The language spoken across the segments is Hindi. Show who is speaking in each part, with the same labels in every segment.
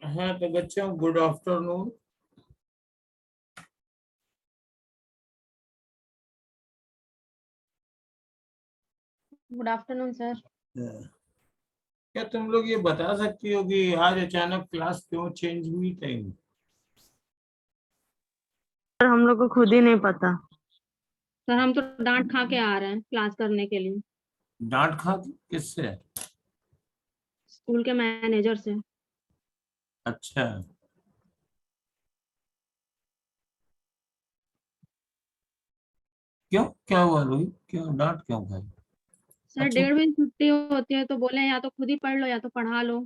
Speaker 1: हाँ तो बच्चों good afternoon.
Speaker 2: Good afternoon sir.
Speaker 1: क्या तुम लोग ये बता सकती हो कि आज अचानक क्लास क्यों चेंज हुई टाइम?
Speaker 3: सर हम लोग को खुद ही नहीं पता।
Speaker 2: सर हम तो डांट खा के आ रहे हैं क्लास करने के लिए,
Speaker 1: डांट खा के? किससे?
Speaker 2: स्कूल के मैनेजर से।
Speaker 1: अच्छा, क्यों, क्या हुआ रोहित, क्यों डांट क्यों खाई?
Speaker 2: सर
Speaker 1: अच्छा,
Speaker 2: 1:30 बजे छुट्टी होती है तो बोले या तो खुद ही पढ़ लो या तो पढ़ा लो।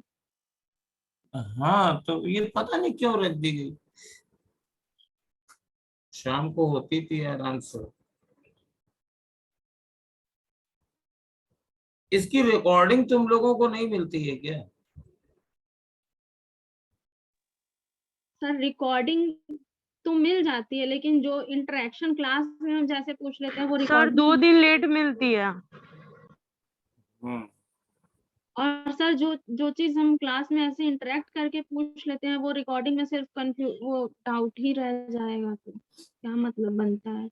Speaker 1: हाँ तो ये पता नहीं क्यों रख दी गई। शाम को होती थी आराम से। इसकी रिकॉर्डिंग तुम लोगों को नहीं मिलती है क्या?
Speaker 2: सर रिकॉर्डिंग तो मिल जाती है लेकिन जो इंटरेक्शन क्लास में हम जैसे पूछ लेते हैं वो
Speaker 3: सर 2
Speaker 2: रिकॉर्डिंग।
Speaker 3: दिन लेट मिलती है।
Speaker 1: हम्म।
Speaker 2: और सर जो जो चीज हम क्लास में ऐसे इंटरेक्ट करके पूछ लेते हैं वो रिकॉर्डिंग में सिर्फ कंफ्यूज वो डाउट ही रह जाएगा तो क्या मतलब बनता है।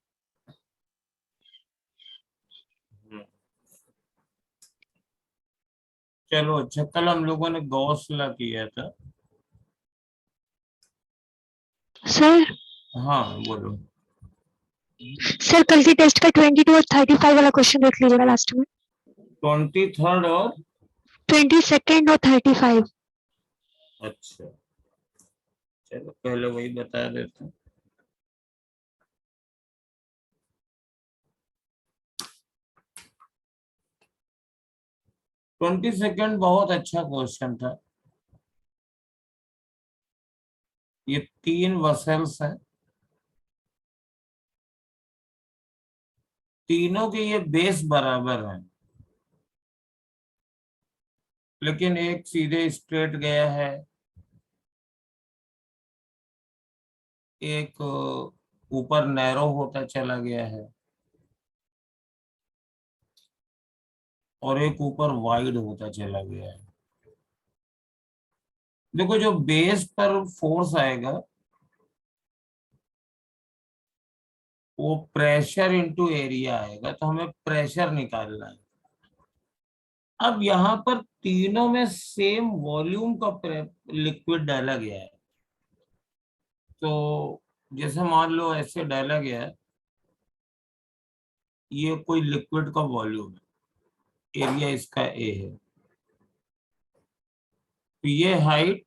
Speaker 1: हम्म। चलो अच्छा, कल हम लोगों ने गौसला किया था।
Speaker 4: सर
Speaker 1: हाँ बोलो।
Speaker 4: सर कल की टेस्ट का 22 और 35 वाला क्वेश्चन देख लीजिएगा लास्ट में।
Speaker 1: 23rd और
Speaker 4: 22 और 35।
Speaker 1: अच्छा, चलो पहले वही बता देते हैं। 22nd बहुत अच्छा क्वेश्चन था। ये 3 वसल्स हैं, तीनों के ये बेस बराबर हैं, लेकिन एक सीधे स्ट्रेट गया है, एक ऊपर नैरो होता चला गया है, और एक ऊपर वाइड होता चला गया है। देखो जो बेस पर फोर्स आएगा वो प्रेशर इंटू एरिया आएगा, तो हमें प्रेशर निकालना है। अब यहाँ पर तीनों में सेम वॉल्यूम का लिक्विड डाला गया है। तो जैसे मान लो ऐसे डाला गया है, ये कोई लिक्विड का वॉल्यूम है, एरिया इसका ए है, तो ये हाइट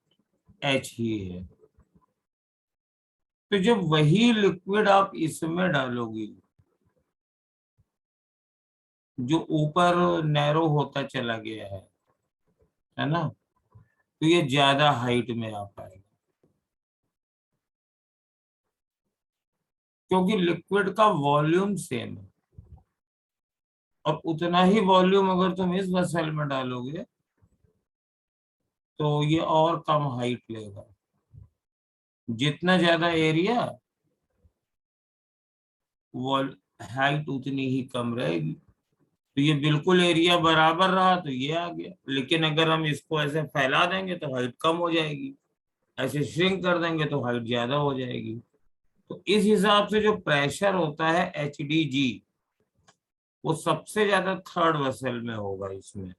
Speaker 1: एच ही है। तो जब वही लिक्विड आप इसमें डालोगी जो ऊपर नैरो होता चला गया है ना, तो ये ज्यादा हाइट में आ पाएगा, क्योंकि लिक्विड का वॉल्यूम सेम है। और उतना ही वॉल्यूम अगर तुम इस वेसल में डालोगे तो ये और कम हाइट लेगा। जितना ज्यादा एरिया, वॉल हाइट उतनी ही कम रहेगी। तो ये बिल्कुल एरिया बराबर रहा तो ये आ गया, लेकिन अगर हम इसको ऐसे फैला देंगे तो हाइट कम हो जाएगी, ऐसे श्रिंक कर देंगे तो हाइट ज्यादा हो जाएगी। तो इस हिसाब से जो प्रेशर होता है HDG, वो सबसे ज्यादा थर्ड वेसल में होगा इसमें,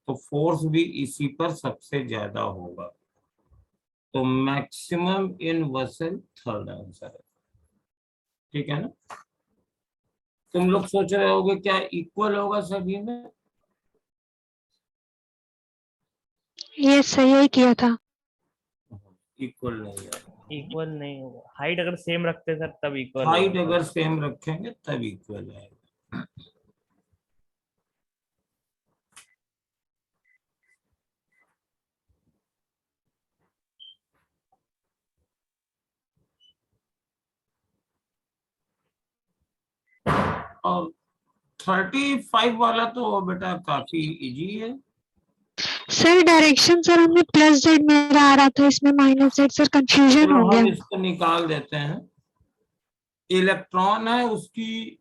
Speaker 1: तो फोर्स भी इसी पर सबसे ज्यादा होगा। तो maximum in vessel third answer है। ठीक है ना? तुम लोग सोच रहे होगे क्या इक्वल होगा सभी में?
Speaker 4: ये सही ही किया था।
Speaker 1: इक्वल नहीं है।
Speaker 5: इक्वल नहीं होगा, हाइट अगर सेम रखते सर तब इक्वल
Speaker 1: हाइट
Speaker 5: होगा।
Speaker 1: अगर सेम रखेंगे तब इक्वल आएगा। और 35 वाला तो बेटा काफी इजी है।
Speaker 4: सर डायरेक्शन सर हमने प्लस जेड मेरा आ रहा था, इसमें माइनस जेड, सर कंफ्यूजन
Speaker 1: चलो
Speaker 4: हो
Speaker 1: हम
Speaker 4: गया।
Speaker 1: इसको निकाल देते हैं। इलेक्ट्रॉन है, उसकी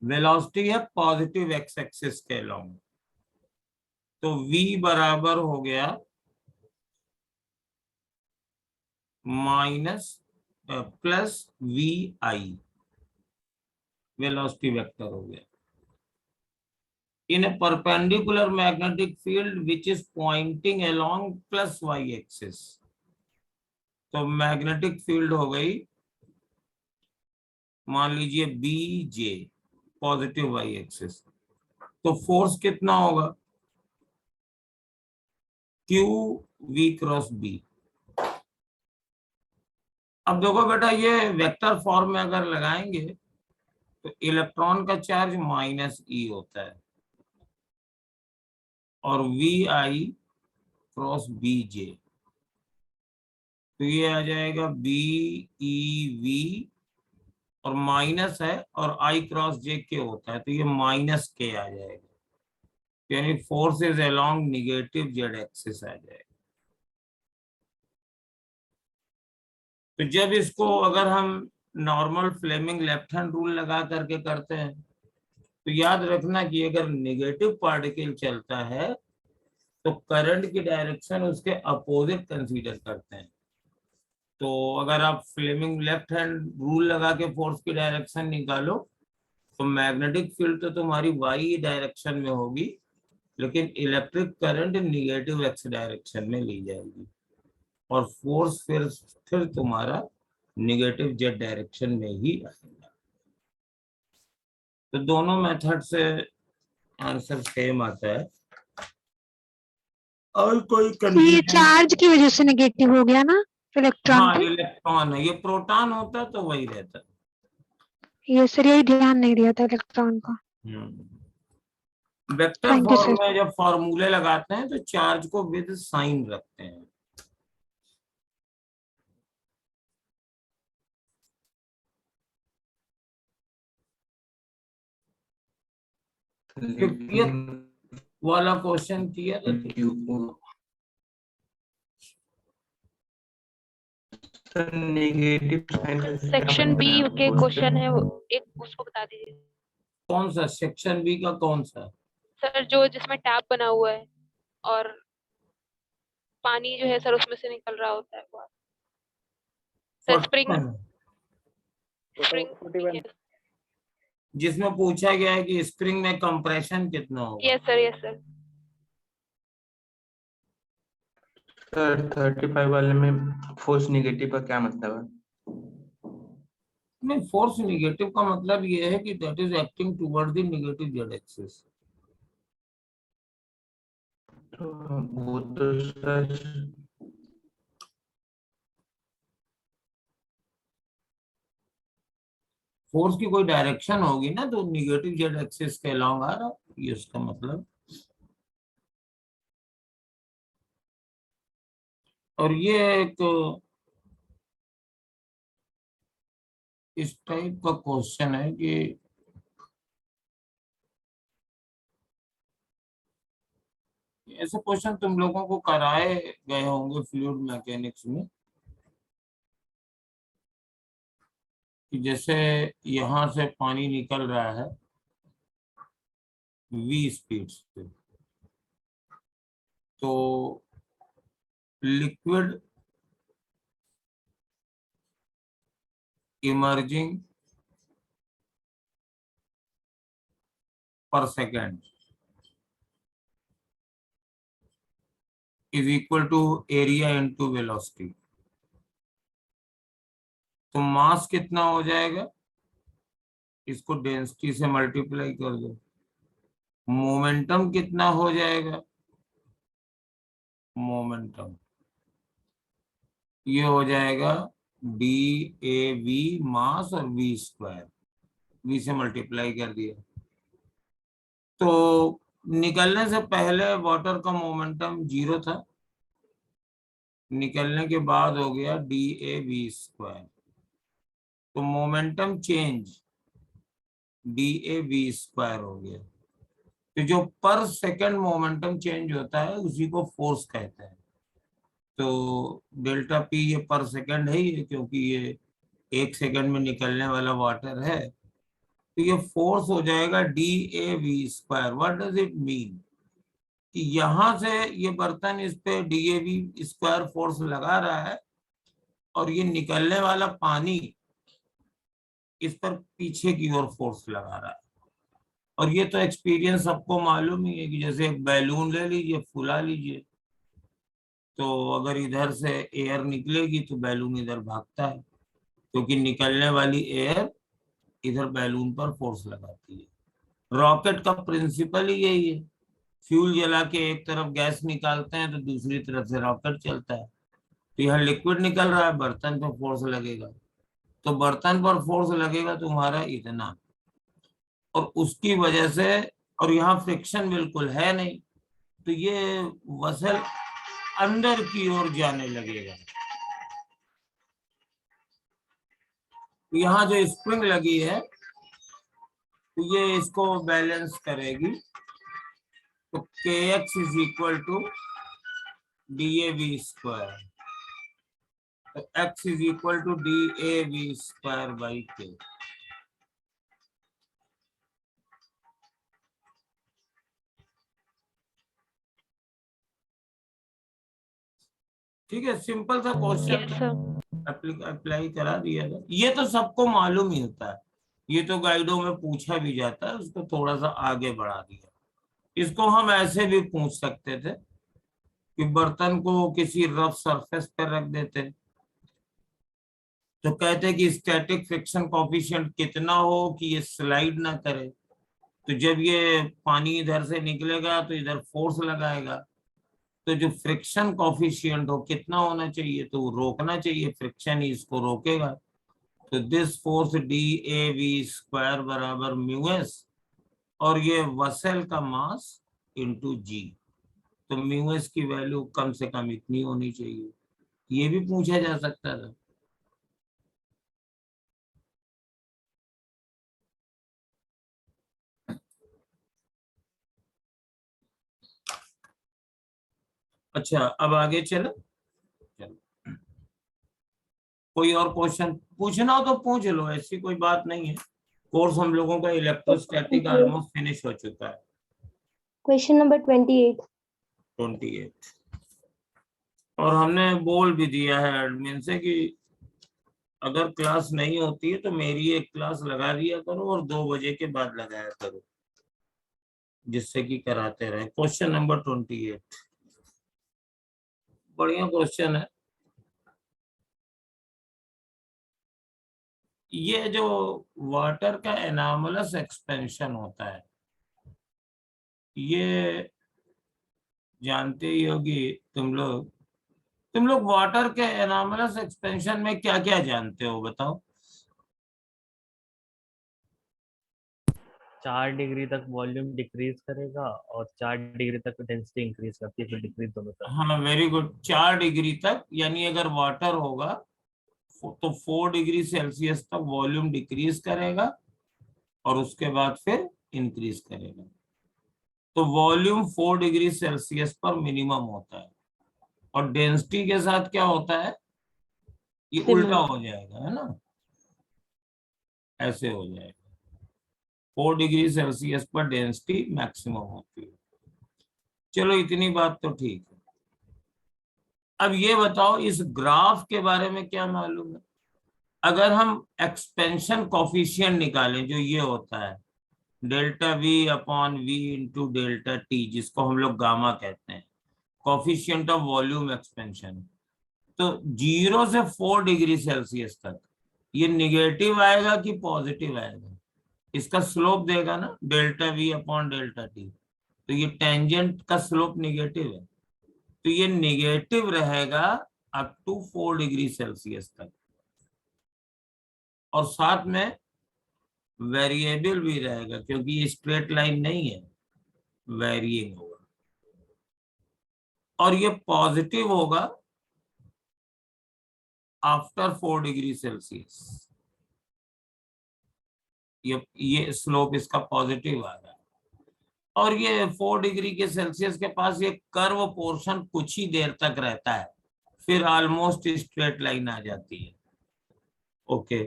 Speaker 1: वेलोसिटी है पॉजिटिव एक्स एक्सिस के अलोंग, तो v बराबर हो गया minus plus v i, velocity vector हो गया। In a perpendicular magnetic field which is pointing along plus y axis, तो मैग्नेटिक फील्ड हो गई मान लीजिए b j, positive y axis, तो फोर्स कितना होगा, क्यू वी क्रॉस बी। अब देखो बेटा, ये वेक्टर फॉर्म में अगर लगाएंगे तो इलेक्ट्रॉन का चार्ज माइनस ई होता है और V I cross B J, तो ये आ जाएगा बी ई वी और माइनस है और आई क्रॉस जे के होता है, तो ये माइनस के आ जाएगा, यानी force is along negative z axis आ जाएगा। तो जब इसको अगर हम normal Fleming left hand rule लगा करके करते हैं तो याद रखना कि अगर नेगेटिव पार्टिकल चलता है तो करंट की डायरेक्शन उसके अपोजिट कंसीडर करते हैं। तो अगर आप फ्लेमिंग लेफ्ट हैंड रूल लगा के फोर्स की डायरेक्शन निकालो तो मैग्नेटिक फील्ड तो तुम्हारी वाई डायरेक्शन में होगी, लेकिन electric current negative x direction में ली जाएगी और फोर्स फिर तुम्हारा निगेटिव जेड डायरेक्शन में ही आएगा। तो दोनों मेथड से आंसर सेम आता है। और कोई
Speaker 4: ये
Speaker 1: कंफ्यूजन?
Speaker 4: चार्ज की वजह से नेगेटिव हो गया ना इलेक्ट्रॉन
Speaker 1: हाँ,
Speaker 4: पे।
Speaker 1: इलेक्ट्रॉन है, ये प्रोटॉन होता तो वही रहता।
Speaker 4: ये सर यही ध्यान नहीं दिया था इलेक्ट्रॉन का।
Speaker 1: Vector
Speaker 4: Thank you,
Speaker 1: form
Speaker 4: sir.
Speaker 1: में जब फॉर्मूले लगाते हैं तो चार्ज को विद साइन रखते हैं। वाला क्वेश्चन किया था
Speaker 6: नेगेटिव
Speaker 7: सेक्शन बी के क्वेश्चन है वो एक उसको बता दीजिए
Speaker 1: कौन सा सेक्शन बी का, कौन सा
Speaker 7: सर, जो जिसमें टैप बना हुआ है और पानी जो है सर उसमें से निकल रहा होता है वो सर, स्प्रिंग
Speaker 1: जिसमें पूछा गया है कि स्प्रिंग में कंप्रेशन कितना होगा।
Speaker 7: Yes sir, yes sir.
Speaker 6: Sir 35 वाले में फोर्स नेगेटिव का क्या मतलब है?
Speaker 1: नहीं, फोर्स नेगेटिव का मतलब ये है कि that is acting toward the negative Z axis.
Speaker 6: तो वो तो सर
Speaker 1: फोर्स की कोई डायरेक्शन होगी ना, तो नेगेटिव जेड एक्सिस के अलोंग आ रहा, ये उसका मतलब। और ये एक इस टाइप का क्वेश्चन है कि ऐसे क्वेश्चन तुम लोगों को कराए गए होंगे फ्लूइड मैकेनिक्स में, कि जैसे यहां से पानी निकल रहा है v स्पीड से, तो liquid emerging per second is equal to area into velocity. तो मास कितना हो जाएगा, इसको डेंसिटी से मल्टीप्लाई कर दो। मोमेंटम कितना हो जाएगा, मोमेंटम ये हो जाएगा डी ए वी मास और वी स्क्वायर, वी से मल्टीप्लाई कर दिया। तो निकलने से पहले वाटर का मोमेंटम 0 था, निकलने के बाद हो गया डी ए वी स्क्वायर, तो momentum change D A V square हो गया। तो जो पर सेकंड मोमेंटम चेंज होता है उसी को फोर्स कहते हैं। तो डेल्टा पी ये पर सेकंड है ही, क्योंकि ये 1 सेकंड में निकलने वाला वाटर है, तो ये फोर्स हो जाएगा D A V square. What does it mean कि यहां से ये बर्तन इस पे D A V square force लगा रहा है और ये निकलने वाला पानी इस पर पीछे की ओर फोर्स लगा रहा है। और ये तो एक्सपीरियंस सबको मालूम ही है कि जैसे एक बैलून ले लीजिए, फुला लीजिए, तो अगर इधर से एयर निकलेगी तो बैलून इधर भागता है, क्योंकि निकलने वाली एयर इधर बैलून पर फोर्स लगाती है। रॉकेट का प्रिंसिपल ही यही है, फ्यूल जला के एक तरफ गैस निकालते हैं तो दूसरी तरफ से रॉकेट चलता है। तो यहाँ लिक्विड निकल रहा है, बर्तन पर फोर्स लगेगा, तो बर्तन पर फोर्स लगेगा तुम्हारा इतना, और उसकी वजह से, और यहाँ फ्रिक्शन बिल्कुल है नहीं, तो ये वसल अंदर की ओर जाने लगेगा। यहाँ जो स्प्रिंग लगी है तो ये इसको बैलेंस करेगी, तो kx is equal to DAV², तो x is equal to DAV²/K। ठीक है, सिंपल सा क्वेश्चन
Speaker 7: यस सर।
Speaker 1: अप्लाई करा दिया था। ये तो सबको मालूम ही होता है, ये तो गाइडों में पूछा भी जाता है, उसको थोड़ा सा आगे बढ़ा दिया। इसको हम ऐसे भी पूछ सकते थे कि बर्तन को किसी रफ सरफेस पर रख देते, तो कहते कि स्टैटिक फ्रिक्शन कोफिशिएंट कितना हो कि ये स्लाइड ना करे, तो जब ये पानी इधर से निकलेगा तो इधर फोर्स लगाएगा, तो जो फ्रिक्शन कोफिशिएंट हो कितना होना चाहिए, तो वो रोकना चाहिए, फ्रिक्शन ही इसको रोकेगा। तो दिस फोर्स DAV² बराबर μs, और ये वसेल का मास इंटू जी, तो μs की वैल्यू कम से कम इतनी होनी चाहिए। ये भी पूछा जा सकता था। अच्छा, अब आगे चलो। कोई और क्वेश्चन पूछना हो तो पूछ लो, ऐसी कोई बात नहीं है। कोर्स हम लोगों का इलेक्ट्रोस्टैटिक ऑलमोस्ट फिनिश हो चुका है।
Speaker 8: Question number 28।
Speaker 1: 28, और हमने बोल भी दिया है एडमिन से कि अगर क्लास नहीं होती है तो मेरी एक क्लास लगा दिया करो और 2 बजे के बाद लगाया करो, जिससे कि कराते रहे। क्वेश्चन नंबर 28 बढ़िया क्वेश्चन है। ये जो वाटर का एनॉमलस एक्सपेंशन होता है, ये जानते ही होगी तुम लोग वाटर के एनॉमलस एक्सपेंशन में क्या क्या जानते हो, बताओ।
Speaker 5: 4 डिग्री तक वॉल्यूम डिक्रीज करेगा और 4 डिग्री तक डेंसिटी इंक्रीज करती है, फिर डिक्रीज दोनों तरफ।
Speaker 1: हाँ, वेरी गुड। 4 डिग्री तक, यानी अगर वाटर होगा तो 4 डिग्री सेल्सियस तक वॉल्यूम डिक्रीज करेगा और उसके बाद फिर इंक्रीज करेगा। तो वॉल्यूम 4 डिग्री सेल्सियस पर मिनिमम होता है, और डेंसिटी के साथ क्या होता है, ये उल्टा हो जाएगा, है ना, ऐसे हो जाएगा। 4 डिग्री सेल्सियस पर डेंसिटी मैक्सिमम होती है। चलो, इतनी बात तो ठीक है। अब ये बताओ, इस ग्राफ के बारे में क्या मालूम है। अगर हम एक्सपेंशन कॉफिशिएंट निकालें, जो ये होता है delta V upon V into delta T, जिसको हम लोग गामा कहते हैं, कॉफिशिएंट ऑफ वॉल्यूम एक्सपेंशन, तो 0 से 4 डिग्री सेल्सियस तक ये निगेटिव आएगा कि पॉजिटिव आएगा, इसका स्लोप देगा ना delta V upon delta T, तो ये टेंजेंट का स्लोप निगेटिव है, तो ये निगेटिव रहेगा अप टू 4 डिग्री सेल्सियस तक, और साथ में वेरिएबल भी रहेगा, क्योंकि ये स्ट्रेट लाइन नहीं है, वेरिएंग होगा, और ये पॉजिटिव होगा आफ्टर 4 डिग्री सेल्सियस। ये स्लोप इसका पॉजिटिव आ रहा है, और ये 4 डिग्री के सेल्सियस के पास ये कर्व पोर्शन कुछ ही देर तक रहता है, फिर ऑलमोस्ट स्ट्रेट लाइन आ जाती है। ओके,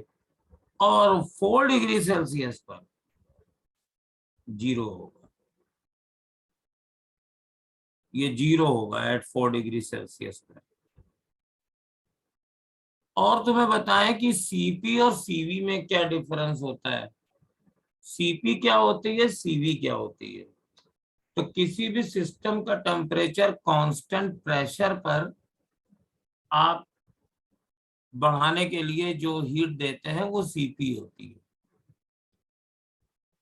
Speaker 1: और 4 डिग्री सेल्सियस पर 0 होगा, ये 0 होगा एट 4 डिग्री सेल्सियस पर। और तुम्हें बताएं कि सीपी और सीवी में क्या डिफरेंस होता है। सीपी क्या होती है, सीवी क्या होती है। तो किसी भी सिस्टम का टेम्परेचर कांस्टेंट प्रेशर पर आप बढ़ाने के लिए जो हीट देते हैं वो सीपी होती है।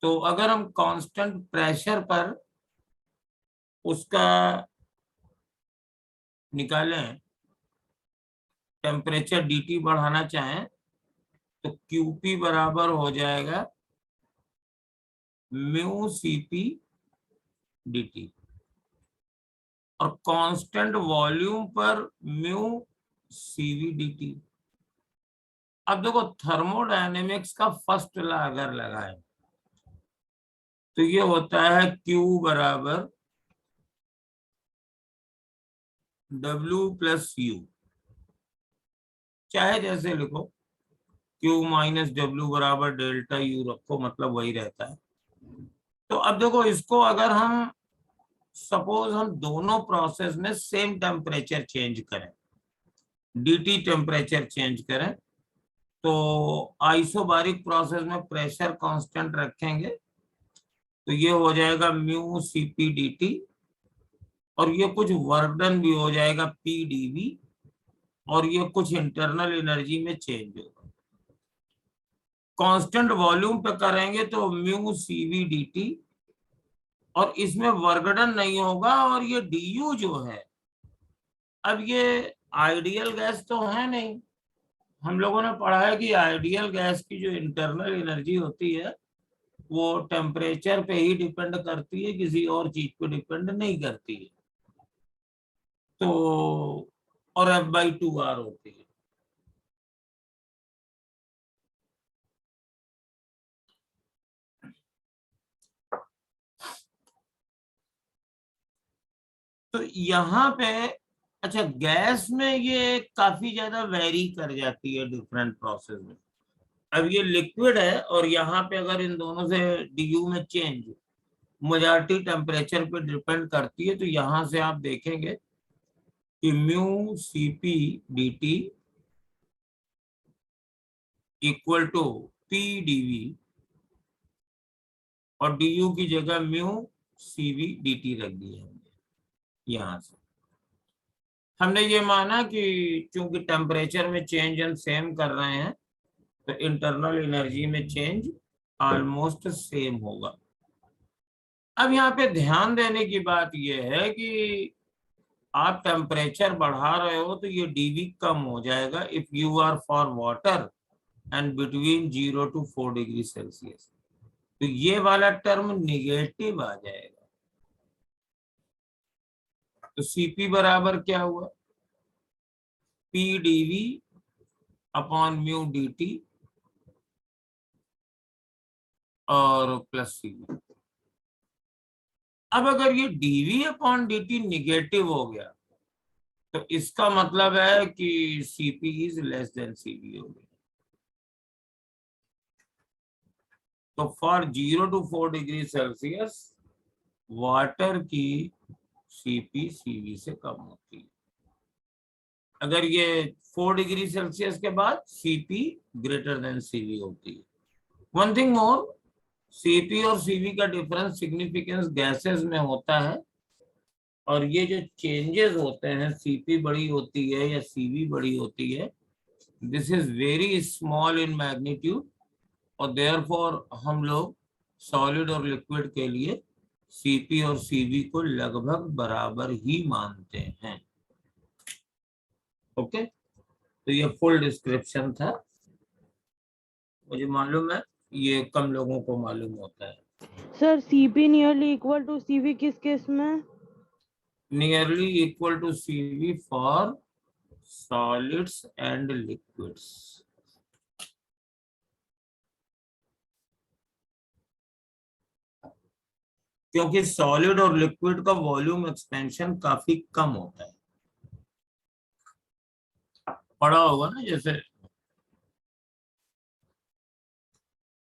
Speaker 1: तो अगर हम कांस्टेंट प्रेशर पर उसका निकालें, टेम्परेचर डीटी बढ़ाना चाहें, तो क्यूपी बराबर हो जाएगा म्यू सीपी डीटी, और कांस्टेंट वॉल्यूम पर म्यू सीवी डीटी। अब देखो थर्मोडायनेमिक्स का फर्स्ट लॉ अगर लगाएं तो ये होता है Q बराबर W प्लस यू, चाहे जैसे लिखो, Q माइनस W बराबर डेल्टा यू रखो, मतलब वही रहता है। तो अब देखो इसको अगर हम सपोज हम दोनों प्रोसेस में सेम टेम्परेचर चेंज करें, डीटी टेम्परेचर चेंज करें, तो आइसोबारिक प्रोसेस में प्रेशर कांस्टेंट रखेंगे तो ये हो जाएगा म्यू सीपी डीटी, और ये कुछ वर्क डन भी हो जाएगा पी डीवी, और ये कुछ इंटरनल एनर्जी में चेंज होगा। कांस्टेंट वॉल्यूम पे करेंगे तो म्यू सीवी डीटी, और इसमें वर्क डन नहीं होगा, और ये डीयू जो है, अब ये आइडियल गैस तो है नहीं। हम लोगों ने पढ़ा है कि आइडियल गैस की जो इंटरनल एनर्जी होती है वो टेम्परेचर पे ही डिपेंड करती है, किसी और चीज पे डिपेंड नहीं करती है। तो और F/2R होती है। तो यहाँ पे अच्छा, गैस में ये काफी ज्यादा वेरी कर जाती है डिफरेंट प्रोसेस में। अब ये लिक्विड है और यहाँ पे अगर इन दोनों से डीयू में चेंज मेजॉरिटी टेम्परेचर पे डिपेंड करती है, तो यहाँ से आप देखेंगे कि mu CP DT equal to P DV, और डीयू की जगह म्यू सीवी डीटी रख दिया हमने। यहाँ से हमने ये माना कि चूंकि टेम्परेचर में चेंज हम सेम कर रहे हैं तो इंटरनल एनर्जी में चेंज ऑलमोस्ट सेम होगा। अब यहाँ पे ध्यान देने की बात यह है कि आप टेम्परेचर बढ़ा रहे हो तो ये डीवी कम हो जाएगा if you are for water and between 0 to 4 degree Celsius, तो ये वाला टर्म निगेटिव आ जाएगा। तो सीपी बराबर क्या हुआ, P DV upon mu DT और प्लस सीवी। अब अगर ये डीवी अपॉन डीटी निगेटिव हो गया तो इसका मतलब है कि CP is less than CV हो गया। तो for 0 to 4 degree Celsius water की सीपी सीवी से कम होती है। अगर ये 4 डिग्री सेल्सियस के बाद सीपी ग्रेटर देन सीवी होती है। वन थिंग मोर, सीपी और सीवी का डिफरेंस सिग्निफिकेंस गैसेस में होता है, और ये जो चेंजेस होते हैं, सीपी बड़ी होती है या सीवी बड़ी होती है, this is very small in magnitude, और देयरफॉर हम लोग सॉलिड और लिक्विड के लिए सीपी और सीवी को लगभग बराबर ही मानते हैं। ओके, तो ये फुल डिस्क्रिप्शन था। मुझे मालूम है ये कम लोगों को मालूम होता है।
Speaker 3: Sir CP nearly equal to CV किस केस में?
Speaker 1: Nearly equal to CV for solids and liquids. क्योंकि सॉलिड और लिक्विड का वॉल्यूम एक्सपेंशन काफी कम होता है। पढ़ा होगा ना,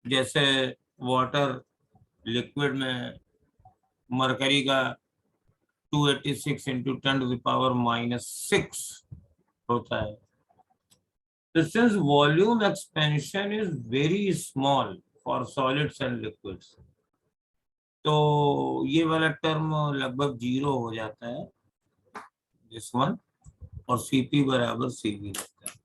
Speaker 1: जैसे वाटर लिक्विड में मरकरी का 286 × 10⁻⁻⁶ होता है, So since volume expansion is very small for solids and liquids, तो ये वाला टर्म लगभग 0 हो जाता है, दिस वन, और Cp बराबर Cv रहता है।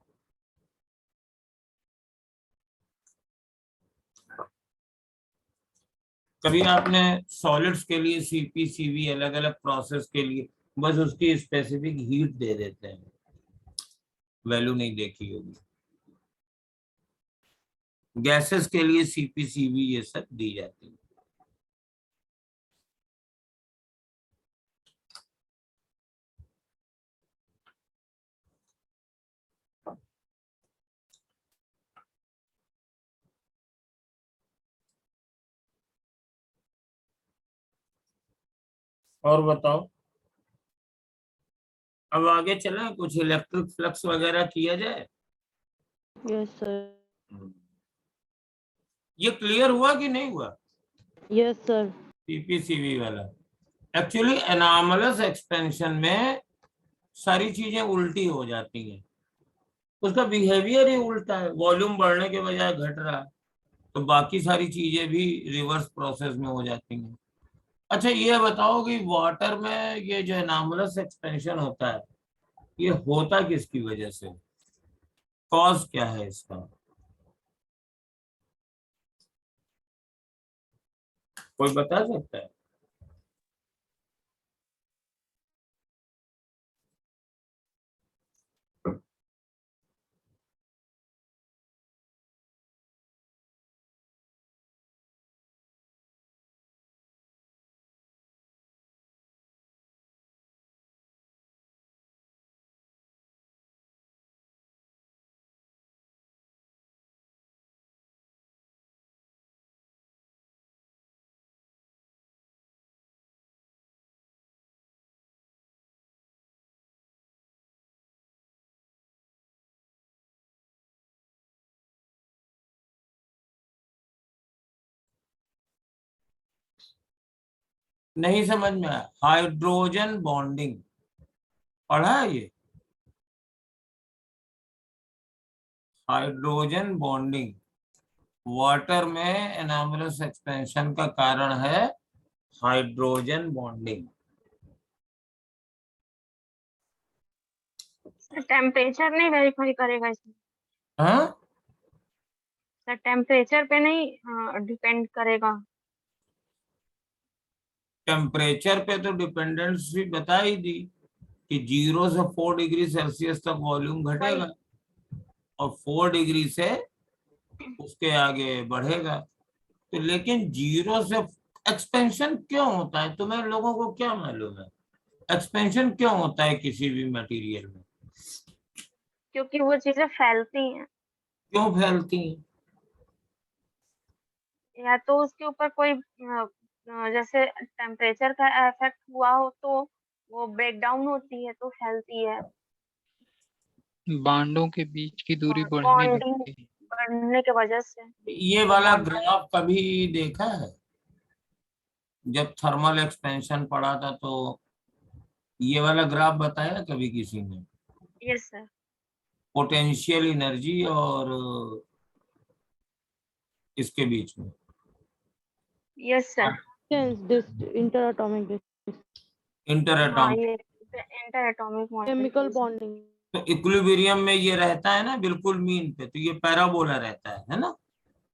Speaker 1: कभी आपने सॉलिड्स के लिए Cp Cv अलग अलग प्रोसेस के लिए बस उसकी स्पेसिफिक हीट दे देते हैं, वैल्यू नहीं देखी होगी। गैसेस के लिए Cp Cv ये सब दी जाती है। और बताओ, अब आगे चलें, कुछ इलेक्ट्रिक फ्लक्स वगैरह किया जाए।
Speaker 3: Yes sir.
Speaker 1: ये क्लियर हुआ कि नहीं हुआ?
Speaker 3: Yes sir.
Speaker 1: पीपीसीवी वाला एक्चुअली एनॉमलस एक्सपेंशन में सारी चीजें उल्टी हो जाती हैं, उसका बिहेवियर ही उल्टा है, वॉल्यूम बढ़ने के बजाय घट रहा है, तो बाकी सारी चीजें भी रिवर्स प्रोसेस में हो जाती हैं। अच्छा ये बताओ कि वाटर में ये जो एनॉमलस एक्सपेंशन होता है, ये होता किसकी वजह से, कॉज क्या है इसका? कोई बता सकता है? नहीं समझ में आया। हाइड्रोजन बॉन्डिंग पढ़ा है ये? हाइड्रोजन बॉन्डिंग वाटर में एनॉमलस एक्सपेंशन का कारण है, हाइड्रोजन बॉन्डिंग।
Speaker 2: टेम्परेचर नहीं वेरीफाई करेगा इसमें?
Speaker 1: हाँ,
Speaker 2: सर टेम्परेचर पे नहीं डिपेंड करेगा?
Speaker 1: टेम्परेचर पे तो डिपेंडेंसी बता ही दी कि 0 से 4 डिग्री सेल्सियस तक वॉल्यूम घटेगा और 4 डिग्री से उसके आगे बढ़ेगा। तो लेकिन 0 से एक्सपेंशन क्यों होता है, तुम्हें लोगों को क्या मालूम है एक्सपेंशन क्यों होता है किसी भी मटेरियल में?
Speaker 2: क्योंकि वो चीजें फैलती हैं,
Speaker 1: क्यों फैलती हैं?
Speaker 2: या तो उसके ऊपर कोई जैसे टेम्परेचर का इफेक्ट हुआ हो तो वो ब्रेक डाउन होती है तो फैलती है।
Speaker 9: बांडों के बीच की दूरी बढ़ने
Speaker 2: बॉन्डिंग
Speaker 9: लगती है।
Speaker 2: बढ़ने की वजह से।
Speaker 1: ये वाला ग्राफ कभी देखा है? जब थर्मल एक्सपेंशन पढ़ा था तो ये वाला ग्राफ बताया कभी किसी ने?
Speaker 2: Yes sir.
Speaker 1: पोटेंशियल एनर्जी और इसके बीच में।
Speaker 2: Yes sir.
Speaker 3: Inter atomic
Speaker 1: inter
Speaker 2: हाँ
Speaker 1: एटॉमिक,
Speaker 2: ये इंटर एटॉमिक
Speaker 3: केमिकल बॉन्डिंग।
Speaker 1: तो इक्विलिब्रियम में ये रहता है ना बिल्कुल मीन पे, तो ये पैराबोला रहता है ना।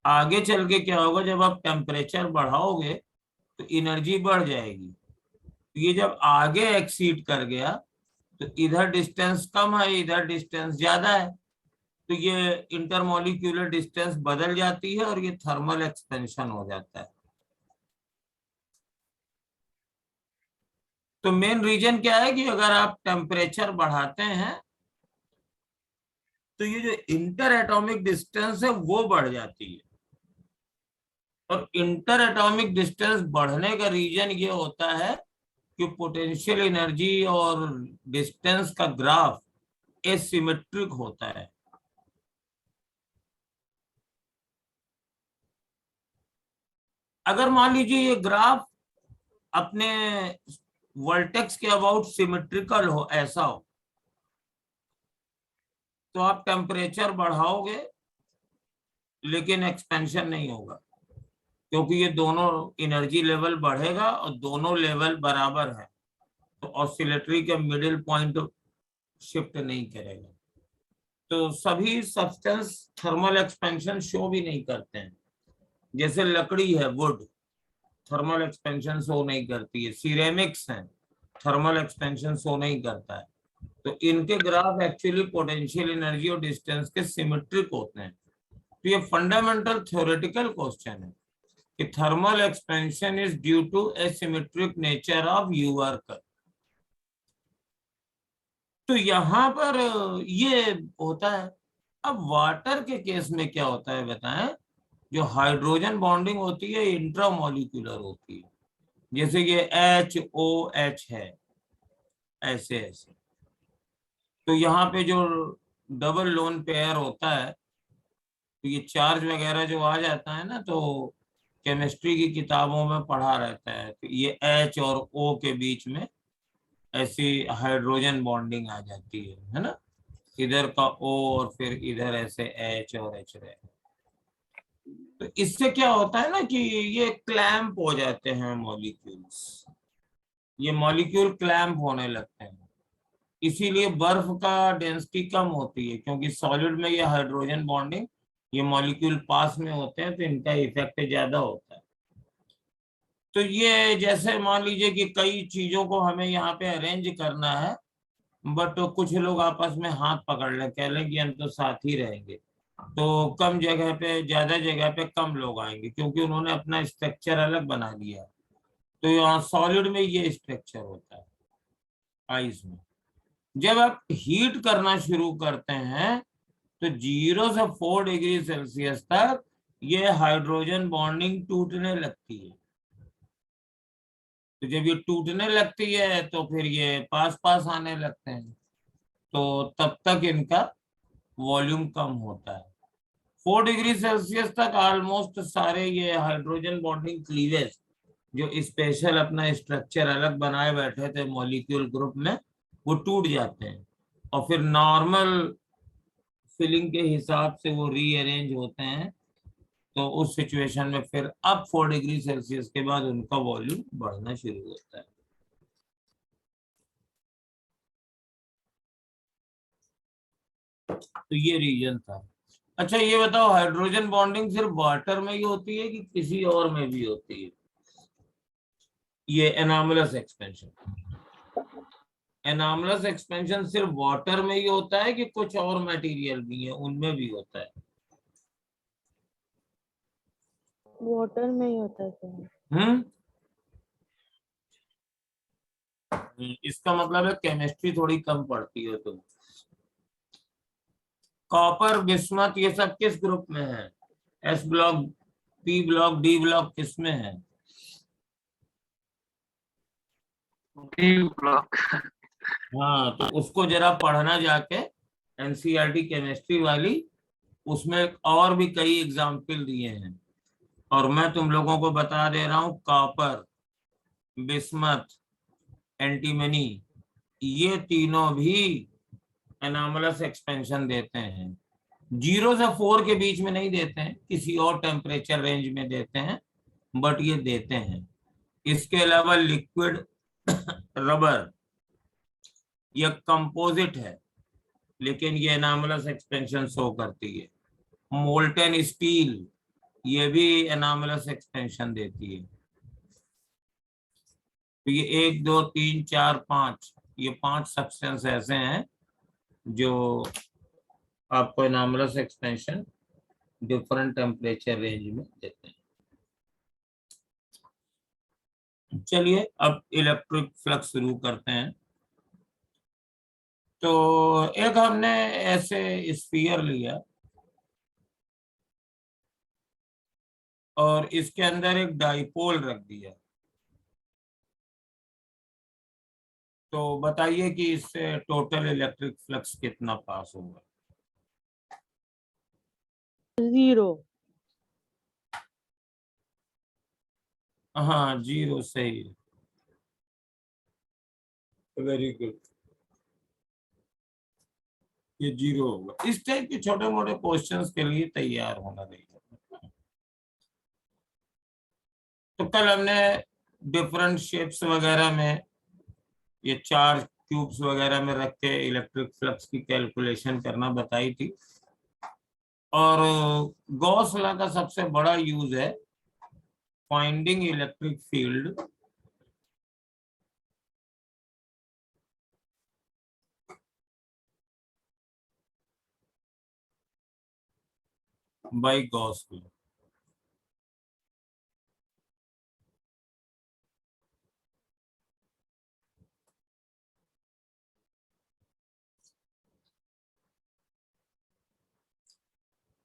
Speaker 1: आगे चल के क्या होगा, जब आप टेम्परेचर बढ़ाओगे तो एनर्जी बढ़ जाएगी, तो ये जब आगे एक्सीड कर गया तो इधर डिस्टेंस कम है, इधर डिस्टेंस ज्यादा है, तो ये इंटरमोलिक्यूलर डिस्टेंस बदल जाती है और ये थर्मल एक्सपेंशन हो जाता है। तो मेन रीजन क्या है कि अगर आप टेम्परेचर बढ़ाते हैं तो ये जो इंटर एटॉमिक डिस्टेंस है वो बढ़ जाती है, और इंटर एटॉमिक डिस्टेंस बढ़ने का रीजन ये होता है कि पोटेंशियल एनर्जी और डिस्टेंस का ग्राफ एसिमेट्रिक होता है। अगर मान लीजिए ये ग्राफ अपने वर्टेक्स के अबाउट सिमेट्रिकल हो, ऐसा हो, तो आप टेम्परेचर बढ़ाओगे लेकिन एक्सपेंशन नहीं होगा, क्योंकि ये दोनों एनर्जी लेवल बढ़ेगा और दोनों लेवल बराबर है, तो ऑसिलेटरी के मिडिल पॉइंट शिफ्ट नहीं करेगा। तो सभी सब्सटेंस थर्मल एक्सपेंशन शो भी नहीं करते हैं। जैसे लकड़ी है, वुड, थर्मल एक्सपेंशन शो नहीं करती है। सिरेमिक्स हैं, थर्मल एक्सपेंशन शो नहीं करता है। तो इनके ग्राफ एक्चुअली पोटेंशियल एनर्जी और डिस्टेंस के सिमेट्रिक होते हैं। तो ये फंडामेंटल थ्योरेटिकल क्वेश्चन है कि thermal expansion is due to asymmetric nature of U work. तो यहाँ पर ये होता है। अब वाटर के केस में क्या होता है बताएं? जो हाइड्रोजन बॉन्डिंग होती है इंट्रामोलिकुलर होती है, जैसे ये HOH है, ऐसे ऐसे। तो यहाँ पे जो डबल लोन पेयर होता है, तो ये चार्ज वगैरह जो आ जाता है ना, तो केमिस्ट्री की किताबों में पढ़ा रहता है, तो ये H और O के बीच में ऐसी हाइड्रोजन बॉन्डिंग आ जाती है ना, इधर का O और फिर इधर ऐसे H और H रहे। तो इससे क्या होता है ना कि ये क्लैंप हो जाते हैं मॉलिक्यूल्स, ये मॉलिक्यूल क्लैंप होने लगते हैं। इसीलिए बर्फ का डेंसिटी कम होती है, क्योंकि सॉलिड में ये हाइड्रोजन बॉन्डिंग, ये मॉलिक्यूल पास में होते हैं, तो इनका इफेक्ट ज्यादा होता है। तो ये जैसे मान लीजिए कि कई चीजों को हमें यहाँ पे अरेंज करना है, बट कुछ लोग आपस में हाथ पकड़ ले, कह लें कि हम तो साथ ही रहेंगे, तो कम जगह पे, ज्यादा जगह पे कम लोग आएंगे, क्योंकि उन्होंने अपना स्ट्रक्चर अलग बना लिया। तो यहाँ सॉलिड में ये स्ट्रक्चर होता है आइस में। जब आप हीट करना शुरू करते हैं तो 0 से 4 डिग्री सेल्सियस तक ये हाइड्रोजन बॉन्डिंग टूटने लगती है। तो जब ये टूटने लगती है तो फिर ये पास पास आने लगते हैं, तो तब तक इनका वॉल्यूम कम होता है। 4 डिग्री सेल्सियस तक ऑलमोस्ट सारे ये हाइड्रोजन बॉन्डिंग क्लीवेज, जो स्पेशल अपना स्ट्रक्चर अलग बनाए बैठे थे मॉलिक्यूल ग्रुप में, वो टूट जाते हैं और फिर नॉर्मल फिलिंग के हिसाब से वो रीअरेंज होते हैं। तो उस सिचुएशन में फिर अब 4 डिग्री सेल्सियस के बाद उनका वॉल्यूम बढ़ना शुरू होता है। तो ये रीजन था। अच्छा ये बताओ, हाइड्रोजन बॉन्डिंग सिर्फ वाटर में ही होती है कि किसी और में भी होती है? ये एनामलस एक्सपेंशन, एनामलस एक्सपेंशन सिर्फ वाटर में ही होता है कि कुछ और मटेरियल भी है उनमें भी होता है?
Speaker 3: वाटर में ही होता है सर।
Speaker 1: इसका मतलब है केमिस्ट्री थोड़ी कम पड़ती है। तो कॉपर, बिस्मथ, ये सब किस ग्रुप में है? S block, P block, D block किस में है?
Speaker 6: D block.
Speaker 1: हाँ, तो उसको जरा पढ़ना जाके, NCERT केमिस्ट्री वाली, उसमें और भी कई एग्जाम्पल दिए हैं। और मैं तुम लोगों को बता दे रहा हूँ, कॉपर, बिस्मथ, एंटीमनी, ये तीनों भी एनामलस एक्सपेंशन देते हैं। 0 से 4 के बीच में नहीं देते हैं, किसी और टेम्परेचर रेंज में देते हैं, बट ये देते हैं। इसके अलावा लिक्विड रबर, ये कंपोजिट है लेकिन ये एनामलस एक्सपेंशन शो करती है। मोल्टेन स्टील, ये भी एनामलस एक्सपेंशन देती है। तो ये 1 2 3 4 5, ये 5 सब्सटेंस ऐसे हैं जो आपको anomalous expansion different temperature range में देते हैं। चलिए अब इलेक्ट्रिक फ्लक्स शुरू करते हैं। तो एक हमने ऐसे स्फीयर लिया और इसके अंदर एक डाइपोल रख दिया। तो बताइए कि इससे टोटल इलेक्ट्रिक फ्लक्स कितना पास होगा?
Speaker 3: 0।
Speaker 1: हाँ, 0 सही है, वेरी गुड। ये 0 होगा। इस टाइप के छोटे मोटे क्वेश्चंस के लिए तैयार होना चाहिए। तो कल हमने डिफरेंट शेप्स वगैरह में ये चार्ज क्यूब्स वगैरह में रख के इलेक्ट्रिक फ्लक्स की कैलकुलेशन करना बताई थी। और गॉस लॉ का सबसे बड़ा यूज है finding electric field by Gauss law.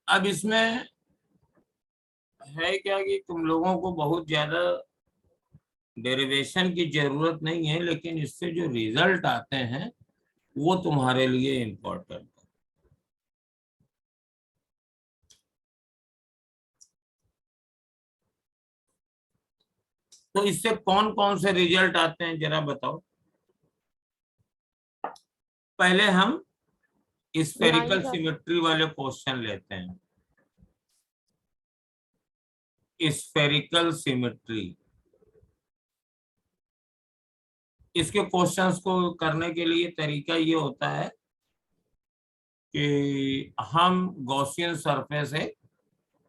Speaker 1: अब इसमें है क्या कि तुम लोगों को बहुत ज्यादा डेरिवेशन की जरूरत नहीं है, लेकिन इससे जो रिजल्ट आते हैं वो तुम्हारे लिए इम्पोर्टेंट है। तो इससे कौन कौन से रिजल्ट आते हैं जरा बताओ। पहले हम स्फेरिकल सिमेट्री वाले क्वेश्चन लेते हैं। स्फेरिकल सिमेट्री, इसके क्वेश्चंस को करने के लिए तरीका ये होता है कि हम गॉसियन सरफेस है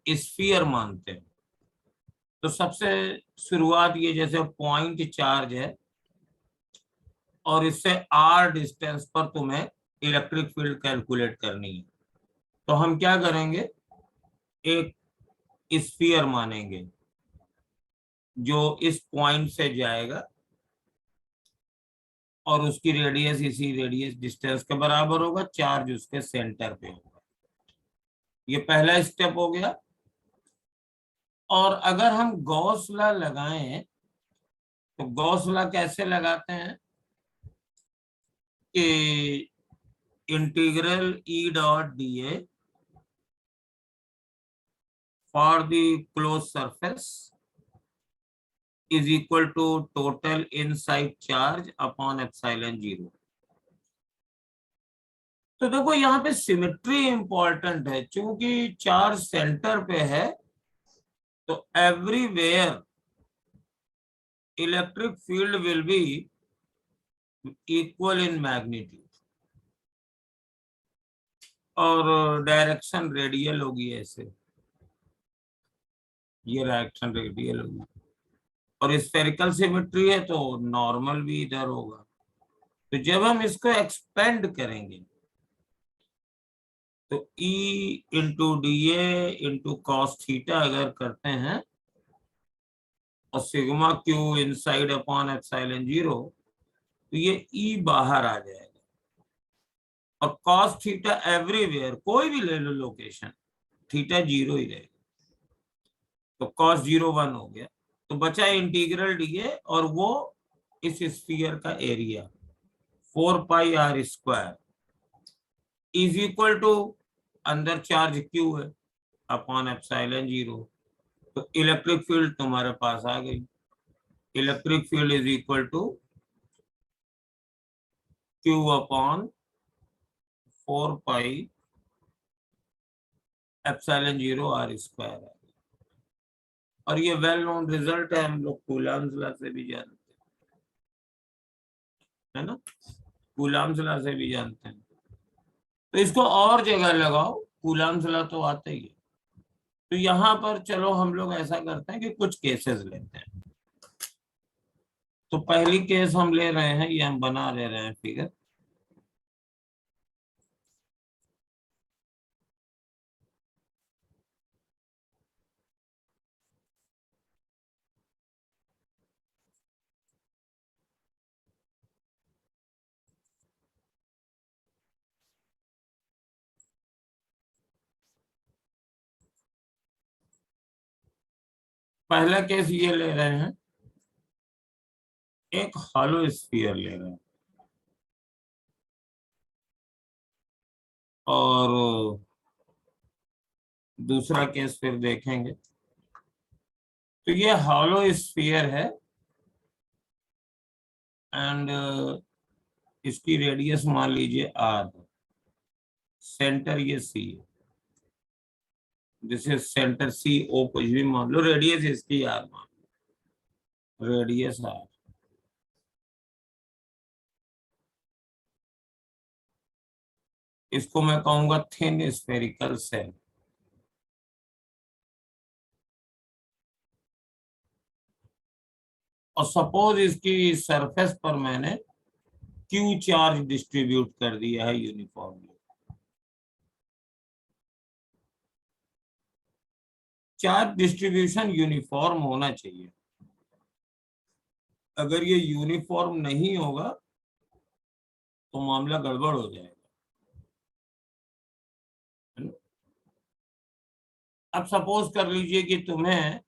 Speaker 1: स्फीयर मानते हैं। तो सबसे शुरुआत ये जैसे पॉइंट चार्ज है और इससे r डिस्टेंस पर तुम्हें इलेक्ट्रिक फील्ड कैलकुलेट करनी है। तो हम क्या करेंगे, एक स्फीयर मानेंगे जो इस पॉइंट से जाएगा और उसकी रेडियस इसी रेडियस डिस्टेंस के बराबर होगा, चार्ज उसके सेंटर पे होगा। ये पहला स्टेप हो गया। और अगर हम गॉस लॉ लगाएं तो गॉस लॉ कैसे लगाते हैं कि integral E dot D A for the close surface is equal to total inside charge upon epsilon 0। तो देखो यहाँ पे सिमेट्री इंपॉर्टेंट है, क्योंकि चार्ज सेंटर पे है तो everywhere electric field will be equal in magnitude और डायरेक्शन रेडियल होगी। ऐसे ये डायरेक्शन रेडियल होगी और स्फेरिकल सिमेट्री है तो नॉर्मल भी इधर होगा। तो जब हम इसको एक्सपेंड करेंगे तो E into D A into cos theta अगर करते हैं और sigma Q inside upon epsilon 0, तो ये E बाहर आ जाएगा और कॉस थीटा एवरीवेयर कोई भी ले लो लोकेशन, थीटा 0 ही रहेगा। तो कॉस 0 1 हो गया। तो बचा इंटीग्रल डीए और वो इस स्फीयर का area 4 pi R square is equal to अंदर चार्ज क्यू है अपॉन एप्सिलॉन 0। तो इलेक्ट्रिक फील्ड तुम्हारे पास आ गई। Electric field is equal to Q upon 4 pi epsilon 0 R square है। और ये वेल नोन रिजल्ट है, हम लोग कूलम्स लॉ से भी जानते हैं, है ना, कूलम्स लॉ से भी जानते हैं। तो इसको और जगह लगाओ, कूलम्स लॉ तो आता ही है। तो यहाँ पर चलो हम लोग ऐसा करते हैं कि कुछ केसेस लेते हैं। तो पहली केस हम ले रहे हैं, ये हम बना ले रहे हैं फिगर। पहला केस ये ले रहे हैं, एक हॉलो स्फीयर ले रहे हैं और दूसरा केस फिर देखेंगे। तो ये हॉलो स्फीयर है एंड इसकी रेडियस मान लीजिए r। सेंटर ये सी है, दिस इज सेंटर सी, ओ कुछ भी मान लो, रेडियस इसकी आर मान लो, रेडियस आर। इसको मैं कहूंगा थिन स्फेरिकल सेल। और सपोज इसकी सरफेस पर मैंने क्यू चार्ज डिस्ट्रीब्यूट कर दिया है यूनिफॉर्मली। चार्ज डिस्ट्रीब्यूशन यूनिफॉर्म होना चाहिए, अगर ये यूनिफॉर्म नहीं होगा तो मामला गड़बड़ हो जाएगा। अब सपोज कर लीजिए कि तुम्हें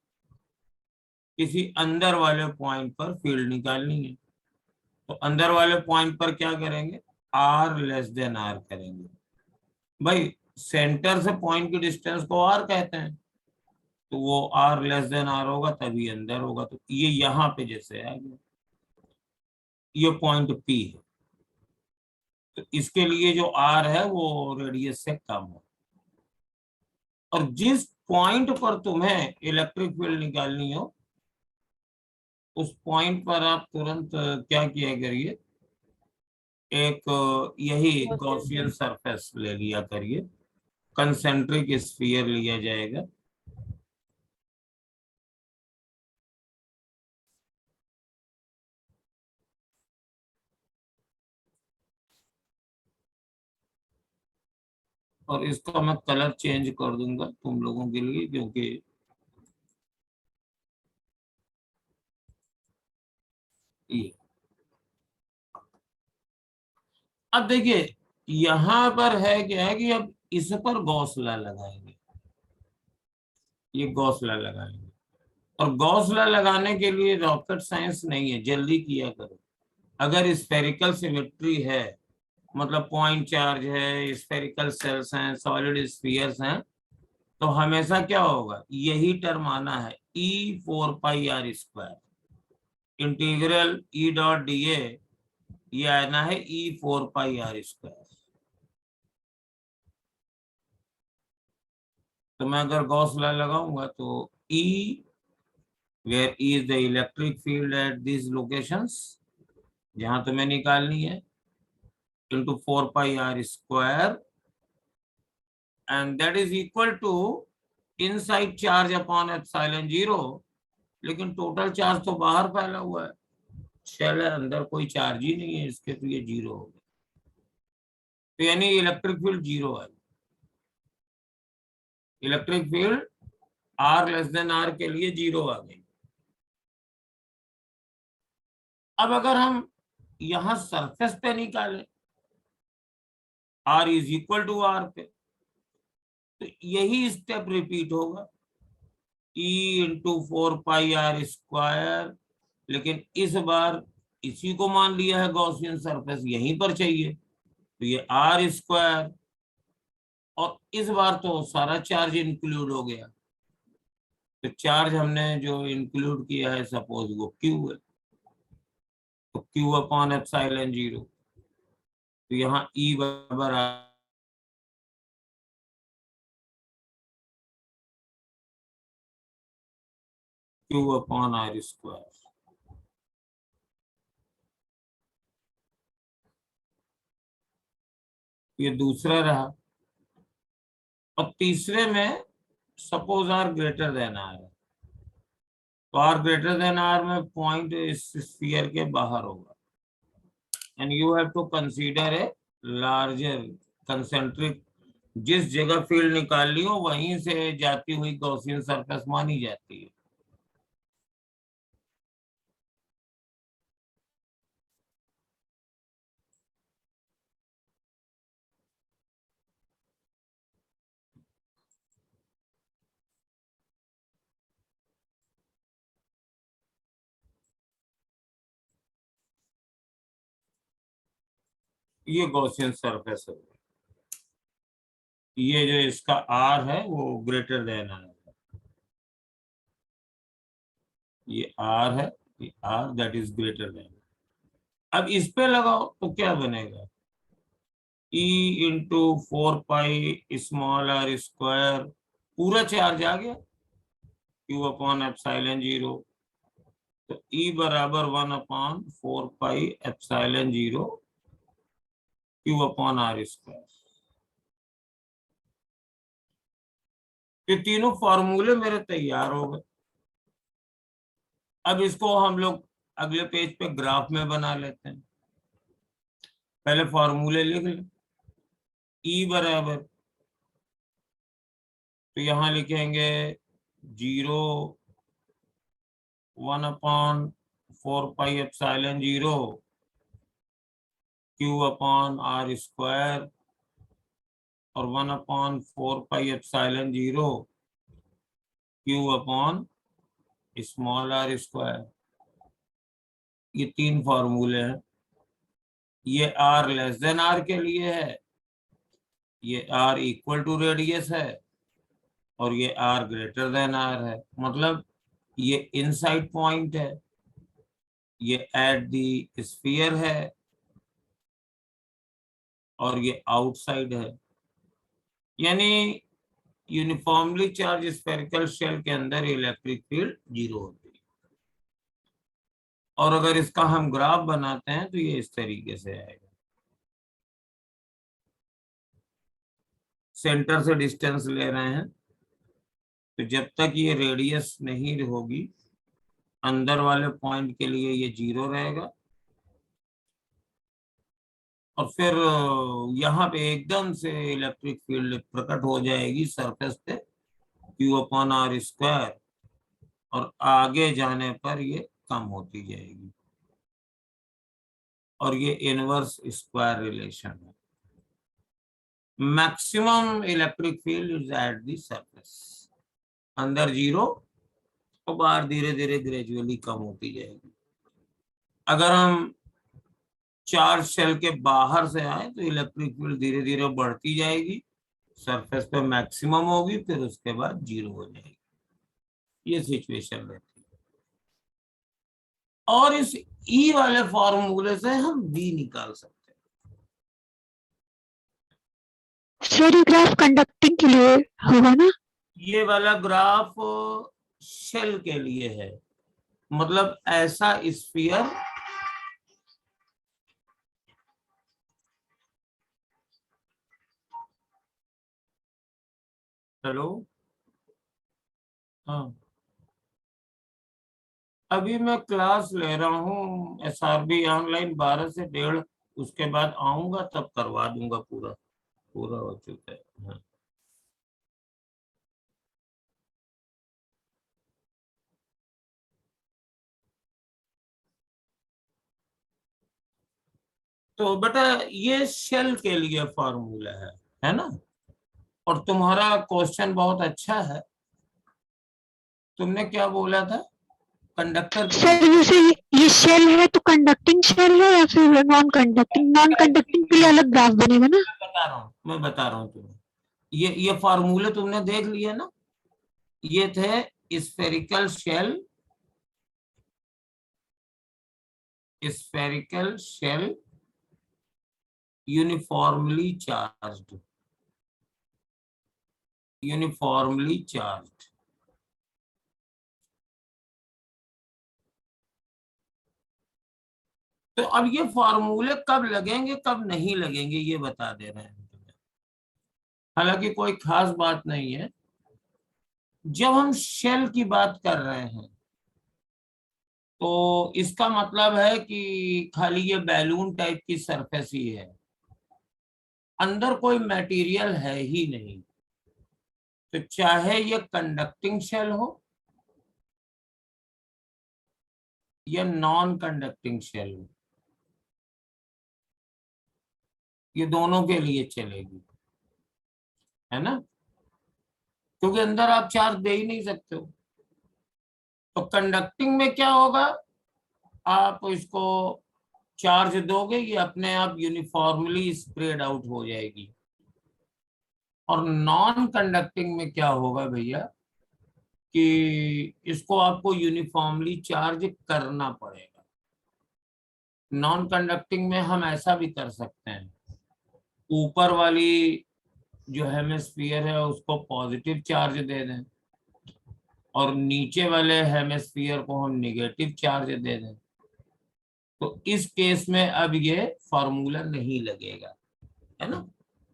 Speaker 1: किसी अंदर वाले पॉइंट पर फील्ड निकालनी है, तो अंदर वाले पॉइंट पर क्या करेंगे, आर लेस देन आर करेंगे। भाई सेंटर से पॉइंट की डिस्टेंस को आर कहते हैं, तो वो आर लेस देन आर होगा तभी अंदर होगा। तो ये यहाँ पे जैसे आ गया, ये पॉइंट पी है, तो इसके लिए जो आर है वो रेडियस से कम है। और जिस पॉइंट पर तुम्हें इलेक्ट्रिक फील्ड निकालनी हो, उस पॉइंट पर आप तुरंत क्या किया करिए, एक यही गॉसियन सरफेस ले लिया करिए, कंसेंट्रिक स्फीयर लिया जाएगा। और इसका मैं कलर चेंज कर दूंगा तुम लोगों के लिए, क्योंकि ये अब देखिए यहां पर है क्या है कि अब इस पर गौसला लगाएंगे, ये गौसला लगाएंगे। और गौसला लगाने के लिए रॉकेट साइंस नहीं है, जल्दी किया करो। अगर स्फेरिकल सिमेट्री है, मतलब पॉइंट चार्ज है, स्फेरिकल सेल्स हैं, सॉलिड स्फीयर्स हैं, तो हमेशा क्या होगा, यही टर्म आना है, E4πr², इंटीग्रल E.dA, ये आना है E4πr²। तो मैं अगर गॉस लॉ लगाऊंगा तो E, where E is the electric field at these locations, जहां तुम्हें निकालनी है, into 4πr², and that is equal to inside charge upon epsilon 0, लेकिन टोटल चार्ज तो बाहर फैला हुआ है, शेल है, अंदर कोई चार्ज ही नहीं है इसके, तो ये 0 हो गया। तो यानी इलेक्ट्रिक फील्ड 0 है। Electric field R less than R के लिए 0 आ गई। अब अगर हम यहां सरफेस पे निकालें R is equal to R पे, तो यही स्टेप रिपीट होगा, E इंटू 4πr², लेकिन इस बार इसी को मान लिया है गॉसियन सरफेस, यहीं पर चाहिए, तो ये R², और इस बार तो सारा चार्ज इंक्लूड हो गया। तो चार्ज हमने जो इंक्लूड किया है, सपोज वो Q है, तो Q अपॉन एप्सिलॉन 0, तो यहाँ E बराबर Q अपॉन R²। ये दूसरा रहा। और तीसरे में suppose R greater than R है, तो R ग्रेटर देन R में पॉइंट इस स्फीयर के बाहर होगा, and you have to consider a larger concentric, जिस जगह फील्ड निकालनी हो वहीं से जाती हुई गॉसियन सरफेस मानी जाती है। ये गॉसियन सरफेस है, ये जो इसका R है वो ग्रेटर देन R है, ये R है, ये R that is greater than. अब इस पे लगाओ तो क्या बनेगा, E into 4 pi small R square, पूरा चार्ज आ गया, Q अपॉन एप्सिलॉन 0। तो E बराबर 1/4 pi epsilon 0 Q upon R square. ये तीनों फॉर्मूले मेरे तैयार हो गए। अब इसको हम लोग अगले पेज पे ग्राफ में बना लेते हैं। पहले फॉर्मूले लिख लें। E बराबर, तो यहां लिखेंगे 0 1/4 pi epsilon 0 Q upon R square और 1/4 pi epsilon 0 Q upon small R square. ये तीन फॉर्मूले हैं। ये r लेस देन r के लिए है, ये r इक्वल टू रेडियस है, और ये r ग्रेटर देन r है। मतलब ये इनसाइड पॉइंट है, ये एट दी स्फीयर है, और ये आउटसाइड है। यानी यूनिफॉर्मली चार्ज स्फेरिकल शेल के अंदर इलेक्ट्रिक फील्ड 0 होती है। और अगर इसका हम ग्राफ बनाते हैं तो ये इस तरीके से आएगा। सेंटर से डिस्टेंस ले रहे हैं, तो जब तक ये रेडियस नहीं होगी, अंदर वाले पॉइंट के लिए ये 0 रहेगा। और फिर यहाँ पे एकदम से इलेक्ट्रिक फील्ड प्रकट हो जाएगी सरफेस पे, Q अपॉन आर स्क्वायर, और आगे जाने पर ये कम होती जाएगी। और ये इनवर्स स्क्वायर रिलेशन है। Maximum electric field is at the surface, अंदर 0 और बाहर धीरे धीरे ग्रेजुअली कम होती जाएगी। अगर हम चार्ज शेल के बाहर से आए तो इलेक्ट्रिक फील्ड धीरे धीरे बढ़ती जाएगी, सरफेस पे मैक्सिमम होगी, फिर उसके बाद 0 हो जाएगी। ये सिचुएशन रहती है। और इस E वाले फॉर्मूले से हम V निकाल सकते हैं।
Speaker 4: सर ये ग्राफ कंडक्टिंग के लिए होगा ना?
Speaker 1: ये वाला ग्राफ शेल के लिए है, मतलब ऐसा स्फीयर, हेलो, हाँ, अभी मैं क्लास ले रहा हूँ SRB ऑनलाइन 12 से 1:30, उसके बाद आऊंगा तब करवा दूंगा। पूरा पूरा हो चुका है। हाँ। तो बेटा ये शेल के लिए फॉर्मूला है ना। और तुम्हारा क्वेश्चन बहुत अच्छा है। तुमने क्या बोला था? कंडक्टर
Speaker 4: सर जैसे ये शेल है तो कंडक्टिंग शेल है या फिर नॉन कंडक्टिंग? नॉन कंडक्टिंग के लिए अलग ग्राफ बनेगा ना?
Speaker 1: मैं बता रहा हूँ तुम्हें। ये फॉर्मूले तुमने देख लिए ना। ये थे स्फेरिकल शेल, यूनिफॉर्मली चार्ज्ड, तो अब ये फॉर्मूले कब लगेंगे कब नहीं लगेंगे ये बता दे रहे हैं तुम्हें। हालांकि कोई खास बात नहीं है। जब हम शेल की बात कर रहे हैं तो इसका मतलब है कि खाली ये बैलून टाइप की सरफेस ही है, अंदर कोई मटेरियल है ही नहीं। तो चाहे ये कंडक्टिंग शेल हो या नॉन कंडक्टिंग शेल हो, ये दोनों के लिए चलेगी, है ना। क्योंकि अंदर आप चार्ज दे ही नहीं सकते हो। तो कंडक्टिंग में क्या होगा, आप इसको चार्ज दोगे, ये अपने आप यूनिफॉर्मली स्प्रेड आउट हो जाएगी। और नॉन कंडक्टिंग में क्या होगा भैया कि इसको आपको यूनिफॉर्मली चार्ज करना पड़ेगा। नॉन कंडक्टिंग में हम ऐसा भी कर सकते हैं ऊपर वाली जो हेमिस्फीयर है उसको पॉजिटिव चार्ज दे दें और नीचे वाले हेमिस्फीयर को हम निगेटिव चार्ज दे दें, तो इस केस में अब ये फॉर्मूला नहीं लगेगा, है ना,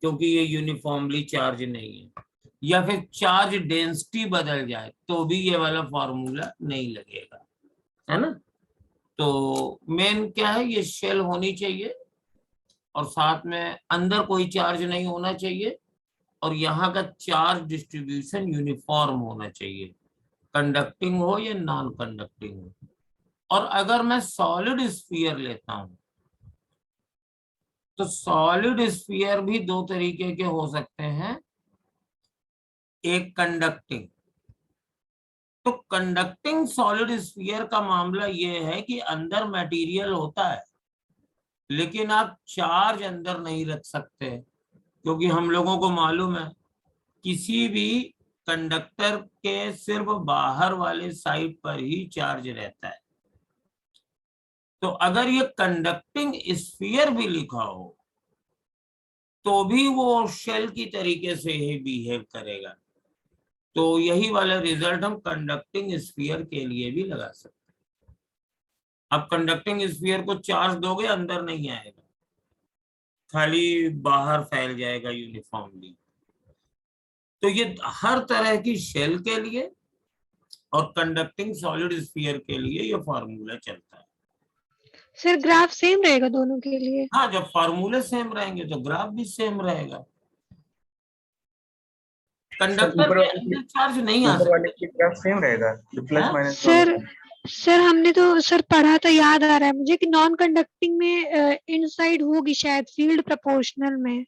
Speaker 1: क्योंकि ये यूनिफॉर्मली चार्ज नहीं है। या फिर चार्ज डेंसिटी बदल जाए तो भी ये वाला फॉर्मूला नहीं लगेगा, है ना। तो मेन क्या है, ये शेल होनी चाहिए और साथ में अंदर कोई चार्ज नहीं होना चाहिए और यहाँ का चार्ज डिस्ट्रीब्यूशन यूनिफॉर्म होना चाहिए, कंडक्टिंग हो या नॉन कंडक्टिंग हो। और अगर मैं सॉलिड स्फीयर लेता हूं तो सॉलिड स्फीयर भी दो तरीके के हो सकते हैं, एक कंडक्टिंग। तो कंडक्टिंग सॉलिड स्फीयर का मामला ये है कि अंदर मटेरियल होता है लेकिन आप चार्ज अंदर नहीं रख सकते, क्योंकि हम लोगों को मालूम है किसी भी कंडक्टर के सिर्फ बाहर वाले साइड पर ही चार्ज रहता है। तो अगर ये कंडक्टिंग स्फीयर भी लिखा हो तो भी वो शेल की तरीके से ही बिहेव करेगा। तो यही वाला रिजल्ट हम कंडक्टिंग स्फीयर के लिए भी लगा सकते हैं। अब कंडक्टिंग स्फीयर को चार्ज दोगे अंदर नहीं आएगा, खाली बाहर फैल जाएगा यूनिफॉर्मली। तो ये हर तरह की शेल के लिए और कंडक्टिंग सॉलिड स्फीयर के लिए ये फॉर्मूला चलता है।
Speaker 4: सर ग्राफ सेम रहेगा दोनों के लिए?
Speaker 1: हाँ, जब फॉर्मूले सेम रहेंगे तो ग्राफ भी सेम रहेगा। कंडक्टर के अंदर चार्ज नहीं आ सकता,
Speaker 6: ग्राफ सेम रहेगा, जो प्लस माइनस
Speaker 4: सर हमने तो सर पढ़ा था, याद आ रहा है मुझे कि नॉन कंडक्टिंग में इनसाइड होगी शायद फील्ड प्रोपोर्शनल में,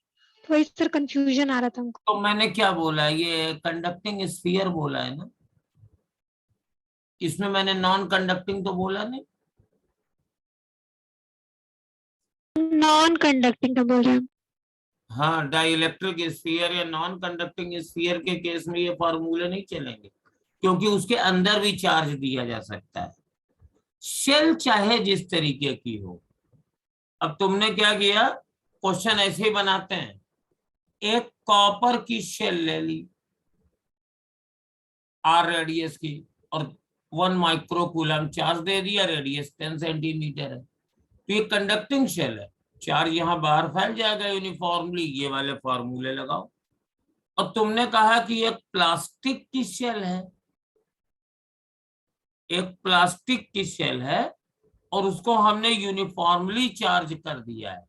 Speaker 4: तो इस तरह कंफ्यूजन आ रहा था हमको।
Speaker 1: तो मैंने क्या बोला, ये कंडक्टिंग स्फीयर बोला है ना, इसमें मैंने नॉन कंडक्टिंग तो बोला नहीं।
Speaker 4: नॉन कंडक्टिंग का बोल रहे हैं।
Speaker 1: हाँ, डाइइलेक्ट्रिक स्फीयर या नॉन कंडक्टिंग स्फीयर के केस में ये फॉर्मूले नहीं चलेंगे, क्योंकि उसके अंदर भी चार्ज दिया जा सकता है, शेल चाहे जिस तरीके की हो। अब तुमने क्या किया, क्वेश्चन ऐसे ही बनाते हैं, एक कॉपर की शेल ले ली आर रेडियस की और 1 माइक्रोकूलम चार्ज दे दिया, रेडियस 10 सेंटीमीटर है, तो ये कंडक्टिंग शेल है, चार्ज यहां बाहर फैल जाएगा यूनिफॉर्मली, ये वाले फॉर्मूले लगाओ। और तुमने कहा कि एक प्लास्टिक की शेल है, एक प्लास्टिक की शेल है और उसको हमने यूनिफॉर्मली चार्ज कर दिया है,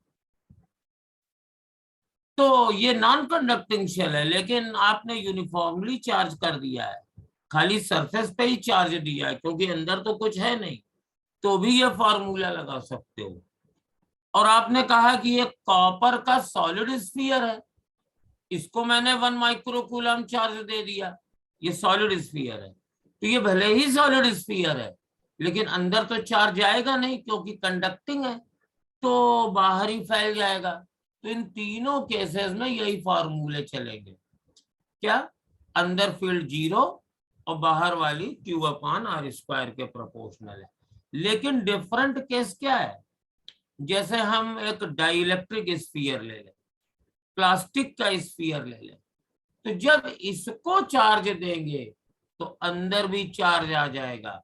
Speaker 1: तो ये नॉन कंडक्टिंग शेल है, लेकिन आपने यूनिफॉर्मली चार्ज कर दिया है, खाली सरफेस पे ही चार्ज दिया है क्योंकि अंदर तो कुछ है नहीं, तो भी ये फॉर्मूला लगा सकते हो। और आपने कहा कि ये कॉपर का सॉलिड स्फीयर है, इसको मैंने 1 माइक्रोकूलम चार्ज दे दिया, ये सॉलिड स्फीयर है, तो ये भले ही सॉलिड स्फीयर है लेकिन अंदर तो चार्ज जाएगा नहीं क्योंकि कंडक्टिंग है, तो बाहर ही फैल जाएगा। तो इन तीनों केसेस में यही फॉर्मूले चलेंगे, क्या, अंदर फील्ड 0 और बाहर वाली Q/R² के प्रोपोर्शनल है। लेकिन डिफरेंट केस क्या है, जैसे हम एक डाइइलेक्ट्रिक स्फीयर ले लें, प्लास्टिक का स्फीयर ले लें, तो जब इसको चार्ज देंगे तो अंदर भी चार्ज आ जाएगा,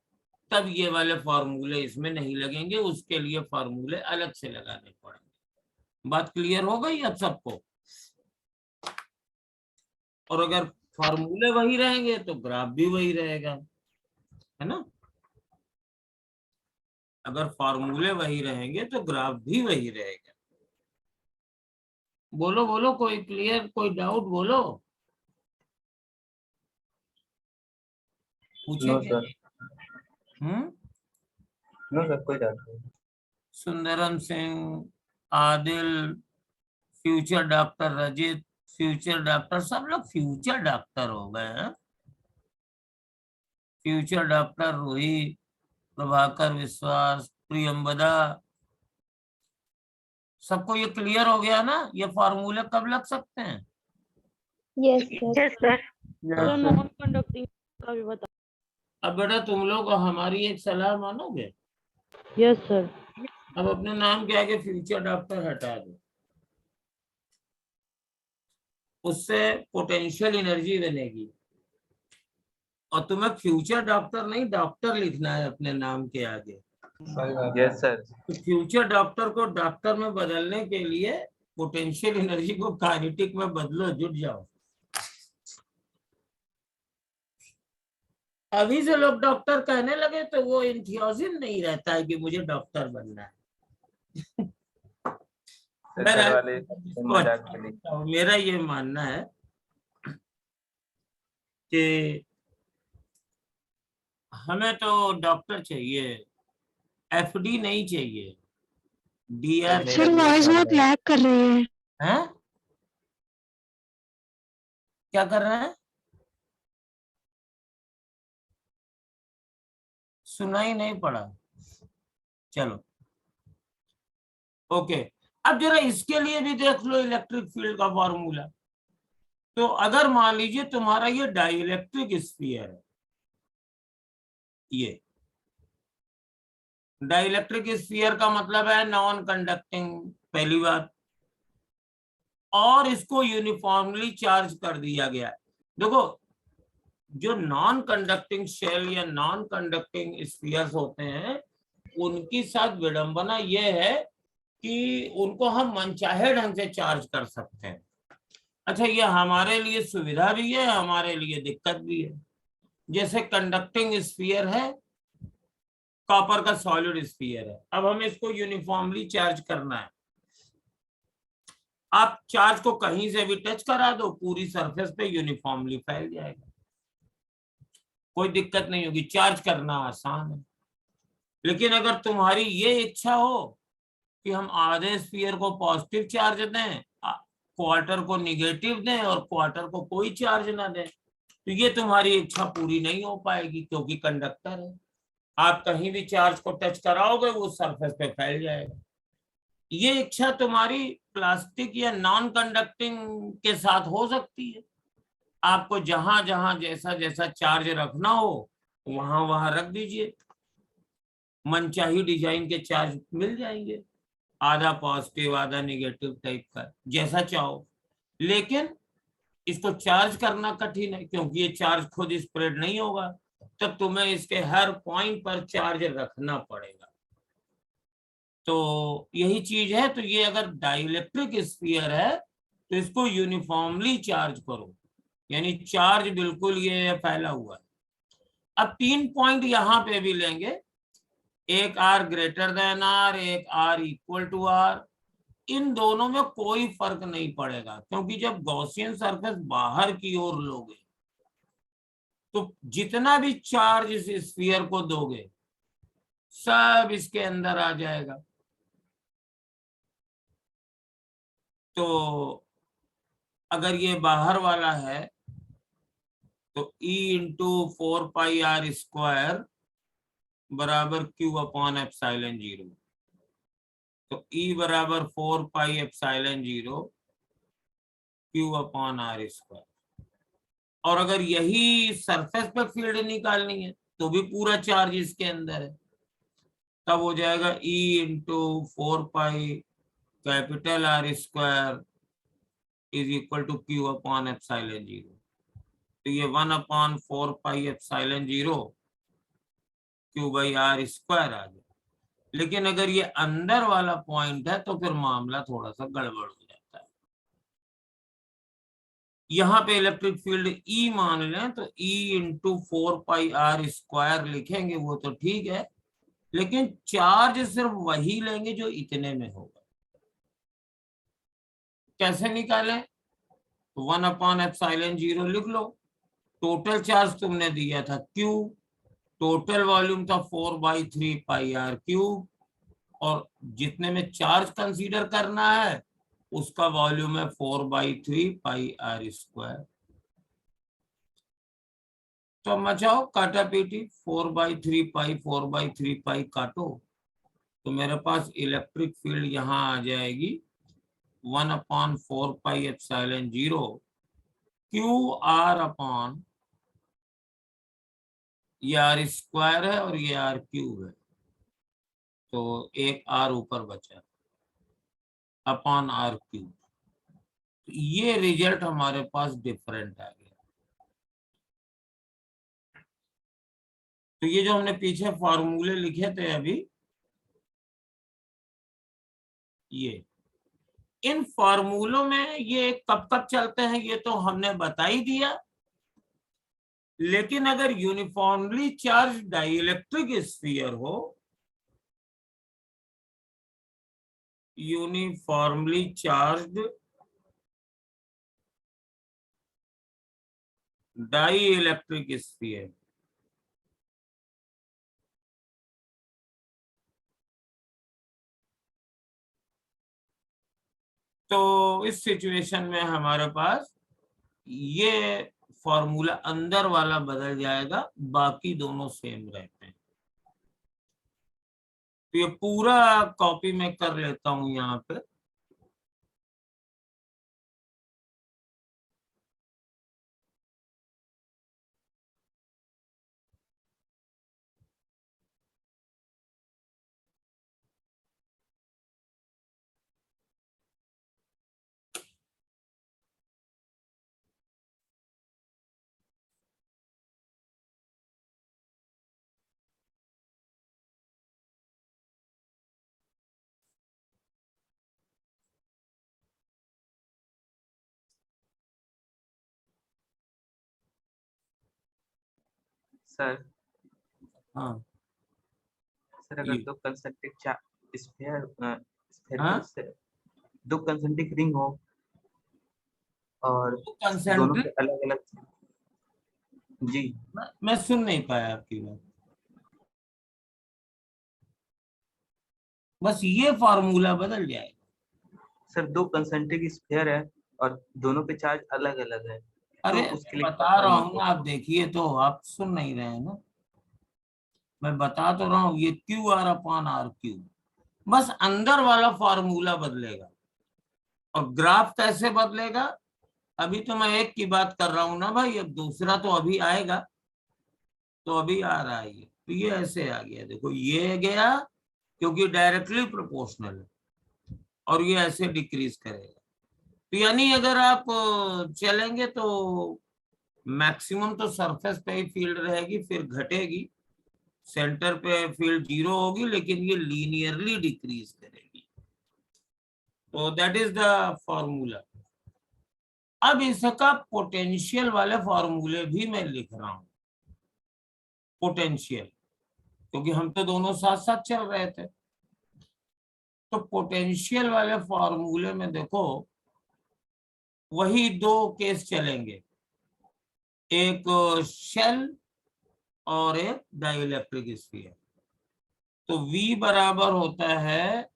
Speaker 1: तब ये वाले फॉर्मूले इसमें नहीं लगेंगे, उसके लिए फॉर्मूले अलग से लगाने पड़ेंगे। बात क्लियर हो गई अब सबको? और अगर फॉर्मूले वही रहेंगे तो ग्राफ भी वही रहेगा, है ना। अगर फॉर्मूले वही रहेंगे तो ग्राफ भी वही रहेगा। बोलो बोलो, कोई क्लियर, कोई डाउट बोलो,
Speaker 6: नो
Speaker 1: पूछे।
Speaker 6: सर, नो सर, कोई डाउट नहीं।
Speaker 1: Sundaram Singh, Adil, future doctor Rajit, future doctor, सब लोग फ्यूचर डॉक्टर हो गए हैं। फ्यूचर डॉक्टर रोहित, प्रभाकर विश्वास, प्रियंबदा, सबको ये क्लियर हो गया ना, ये फॉर्मूले कब लग सकते हैं?
Speaker 8: Yes, sir.
Speaker 3: तो नॉन कंडक्टिंग का भी बता।
Speaker 1: अब बेटा तुम लोग हमारी एक सलाह मानोगे?
Speaker 3: Yes sir.
Speaker 1: अब अपने नाम के आगे फ्यूचर डॉक्टर हटा दो, उससे पोटेंशियल एनर्जी बनेगी। और तुम्हें फ्यूचर डॉक्टर नहीं, डॉक्टर लिखना है अपने नाम के आगे।
Speaker 6: Yes sir.
Speaker 1: तो फ्यूचर डॉक्टर को डॉक्टर में बदलने के लिए पोटेंशियल एनर्जी को काइनेटिक में बदलो, जुट जाओ। अभी से लोग डॉक्टर कहने लगे तो वो इंथियोसिन नहीं रहता है कि मुझे डॉक्टर बनना है।
Speaker 6: सर वाले मजाक के लिए।
Speaker 1: तो मेरा ये मानना है कि हमें तो डॉक्टर चाहिए, एफडी नहीं चाहिए, डीआर।
Speaker 4: सर वॉइस बहुत लैग कर रही है।
Speaker 1: हैं? क्या कर रहे हैं? सुनाई नहीं पड़ा। चलो ओके। अब जरा इसके लिए भी देख लो इलेक्ट्रिक फील्ड का फॉर्मूला। तो अगर मान लीजिए तुम्हारा ये डाइलेक्ट्रिक स्फीयर है, ये डाइलेक्ट्रिक स्फीयर का मतलब है नॉन कंडक्टिंग, पहली बात, और इसको यूनिफॉर्मली चार्ज कर दिया गया। देखो जो नॉन कंडक्टिंग शेल या नॉन कंडक्टिंग स्फीयर्स होते हैं उनकी साथ विडंबना यह है कि उनको हम मनचाहे ढंग से चार्ज कर सकते हैं। अच्छा, ये हमारे लिए सुविधा भी है, हमारे लिए दिक्कत भी है। जैसे कंडक्टिंग स्फीयर है, कॉपर का सॉलिड स्फीयर है, अब हमें इसको यूनिफॉर्मली चार्ज करना है। आप चार्ज को कहीं से भी टच करा दो, पूरी सरफेस पे यूनिफॉर्मली फैल जाएगा, कोई दिक्कत नहीं होगी, चार्ज करना आसान है। लेकिन अगर तुम्हारी ये इच्छा हो कि हम आधे स्फीयर को पॉजिटिव चार्ज दें, क्वार्टर को निगेटिव दें और क्वार्टर को कोई चार्ज ना दें, तो ये तुम्हारी इच्छा पूरी नहीं हो पाएगी, क्योंकि कंडक्टर है, आप कहीं भी चार्ज को टच कराओगे वो सरफेस पे फैल जाएगा। ये इच्छा तुम्हारी प्लास्टिक या नॉन कंडक्टिंग के साथ हो सकती है। आपको जहां जहां जैसा जैसा चार्ज रखना हो वहां वहां रख दीजिए, मनचाही डिजाइन के चार्ज मिल जाएंगे, आधा पॉजिटिव आधा निगेटिव टाइप का, जैसा चाहो। लेकिन इसको चार्ज करना कठिन है, क्योंकि ये चार्ज खुद स्प्रेड नहीं होगा, तब तुम्हें इसके हर पॉइंट पर चार्ज रखना पड़ेगा। तो यही चीज है। तो ये अगर डाइलेक्ट्रिक स्फीयर है तो इसको यूनिफॉर्मली चार्ज करो, यानी चार्ज बिल्कुल ये फैला हुआ है। अब 3 पॉइंट यहां पे भी लेंगे, एक आर ग्रेटर देन आर, एक आर इक्वल टू आर। इन दोनों में कोई फर्क नहीं पड़ेगा, क्योंकि जब गॉसियन सरफेस बाहर की ओर लोगे तो जितना भी चार्ज इस स्फीयर को दोगे सब इसके अंदर आ जाएगा। तो अगर ये बाहर वाला है तो E इंटू 4πr² बराबर Q/ε0। तो E बराबर 4πε0 Q/r²। और अगर यही सरफेस पे फील्ड निकालनी है तो भी पूरा चार्ज इसके अंदर है, तब हो जाएगा E into 4πR² is equal to Q/ε0। तो ये 1/4πε0 Q/r² आ गया। लेकिन अगर ये अंदर वाला पॉइंट है तो फिर मामला थोड़ा सा गड़बड़ हो जाता है। यहाँ पे इलेक्ट्रिक फील्ड E मान लें तो E इंटू 4πR² लिखेंगे, वो तो ठीक है, लेकिन चार्ज सिर्फ वही लेंगे जो इतने में होगा। कैसे निकालें? 1/ε0 लिख लो। टोटल चार्ज तुमने दिया था Q, टोटल वॉल्यूम था 4/3πr³, और जितने में चार्ज कंसीडर करना है उसका वॉल्यूम है 4/3πr²। तो मचाओ काटा पीटी, 4/3π काटो, तो मेरे पास इलेक्ट्रिक फील्ड यहाँ आ जाएगी 1/4πε0 QR/, ये r² है और ये r³ है, तो एक r ऊपर बचा, अपॉन r³। ये रिजल्ट हमारे पास डिफरेंट आ गया। तो ये जो हमने पीछे फॉर्मूले लिखे थे अभी, ये इन फॉर्मूलों में ये कब कब चलते हैं ये तो हमने बता ही दिया। लेकिन अगर यूनिफॉर्मली चार्ज डाइइलेक्ट्रिक स्फीयर हो, यूनिफॉर्मली चार्ज्ड डाइइलेक्ट्रिक स्फीयर, तो इस सिचुएशन में हमारे पास ये फॉर्मूला अंदर वाला बदल जाएगा, बाकी दोनों सेम रहते हैं। तो ये पूरा कॉपी मैं कर लेता हूं यहाँ पे।
Speaker 6: सर
Speaker 1: हाँ
Speaker 6: सर अगर
Speaker 1: ये
Speaker 6: दो कंसेंट्रिक स्फीयर
Speaker 1: हाँ?
Speaker 6: स्फेरिकल दो कंसेंट्रिक रिंग हो और
Speaker 1: तो
Speaker 6: दोनों के
Speaker 1: कंसेंट्रिक,
Speaker 6: अलग अलग, जी
Speaker 1: मैं सुन नहीं पाया आपकी बात। बस ये फॉर्मूला बदल जाएगा।
Speaker 6: सर दो कंसेंट्रिक स्फीयर है और दोनों पे चार्ज अलग अलग है,
Speaker 1: अरे
Speaker 6: तो उसके लिए क्या
Speaker 1: बता रहा हूँ
Speaker 6: फॉर्मूला?
Speaker 1: ना, आप देखिए तो आप सुन नहीं रहे हैं ना। मैं बता तो रहा हूँ, ये Q R upon R Q, बस अंदर वाला फॉर्मूला बदलेगा। और ग्राफ कैसे बदलेगा, अभी तो मैं एक की बात कर रहा हूं ना भाई, अब दूसरा तो अभी आएगा। तो अभी आ रहा है ये, तो ये ऐसे आ गया, देखो ये गया क्योंकि डायरेक्टली प्रोपोर्शनल है, और ये ऐसे डिक्रीज करेगा। तो यानी अगर आप चलेंगे तो मैक्सिमम तो सरफेस पे ही फील्ड रहेगी, फिर घटेगी, सेंटर पे फील्ड 0 होगी, लेकिन ये लीनियरली डिक्रीज करेगी। तो दैट इज द फॉर्मूला। अब इसका पोटेंशियल वाले फॉर्मूले भी मैं लिख रहा हूं, पोटेंशियल, क्योंकि हम तो दोनों साथ साथ चल रहे थे। तो पोटेंशियल वाले फॉर्मूले में देखो वही दो केस चलेंगे, एक शेल और एक डाइइलेक्ट्रिक स्फीयर। तो V बराबर होता है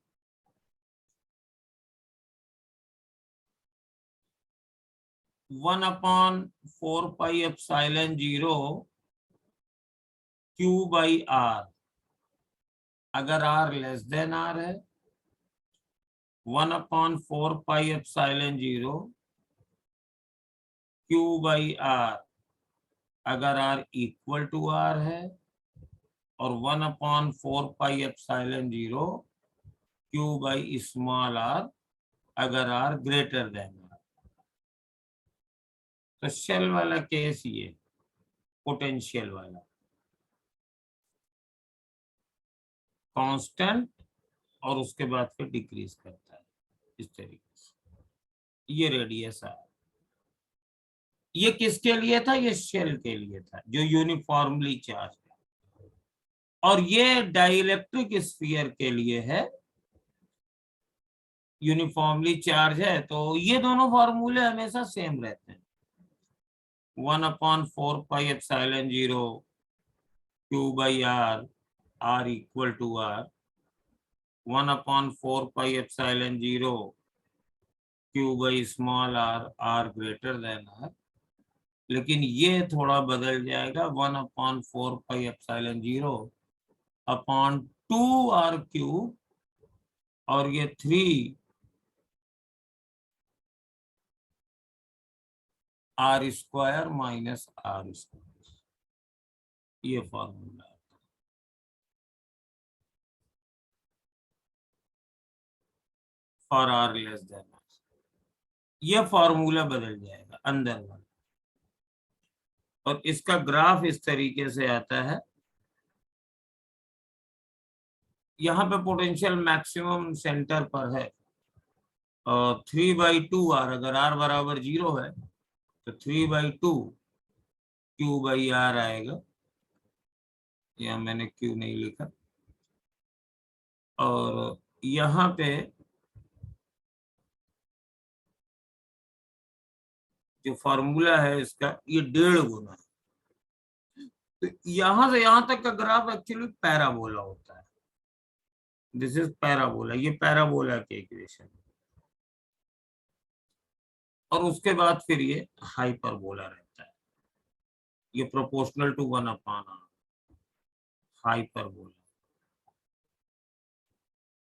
Speaker 1: 1/4πε0 Q/R, अगर R लेस देन R है, 1/4πε0 Q/R अगर R इक्वल टू R है, और 1/4πε0 Q/r अगर R ग्रेटर देन R। तो शेल वाला केस ये, पोटेंशियल वाला कांस्टेंट, और उसके बाद फिर डिक्रीज करता है इस तरीके से। ये रेडियस है, ये किसके लिए था, ये शेल के लिए था जो यूनिफॉर्मली चार्ज है, और ये डाइइलेक्ट्रिक स्फीयर के लिए है, यूनिफॉर्मली चार्ज है। तो ये दोनों फॉर्मूले हमेशा सेम रहते हैं, 1/4πε0 Q/R, R equal to R, 1/4πε0 Q/r, R greater than R। लेकिन ये थोड़ा बदल जाएगा, 1/4πε0/2R3, और ये 3R² माइनस R², ये फॉर्मूला है for R less than R। ये फॉर्मूला बदल जाएगा अंदर वाला, और इसका ग्राफ इस तरीके से आता है। यहाँ पे पोटेंशियल मैक्सिमम सेंटर पर है, और 3/2 r, अगर r बराबर 0 है तो 3/2 Q/r आएगा। यहाँ मैंने Q नहीं लिखा। और यहाँ पे जो फॉर्मूला है इसका, ये 1.5 गुना है। तो यहां से यहां तक का ग्राफ एक्चुअली पैराबोला होता है। दिस इज पैराबोला, ये पैराबोला की इक्वेशन। और उसके बाद फिर ये हाइपरबोला रहता है, ये प्रोपोर्शनल टू 1/r, हाइपरबोला।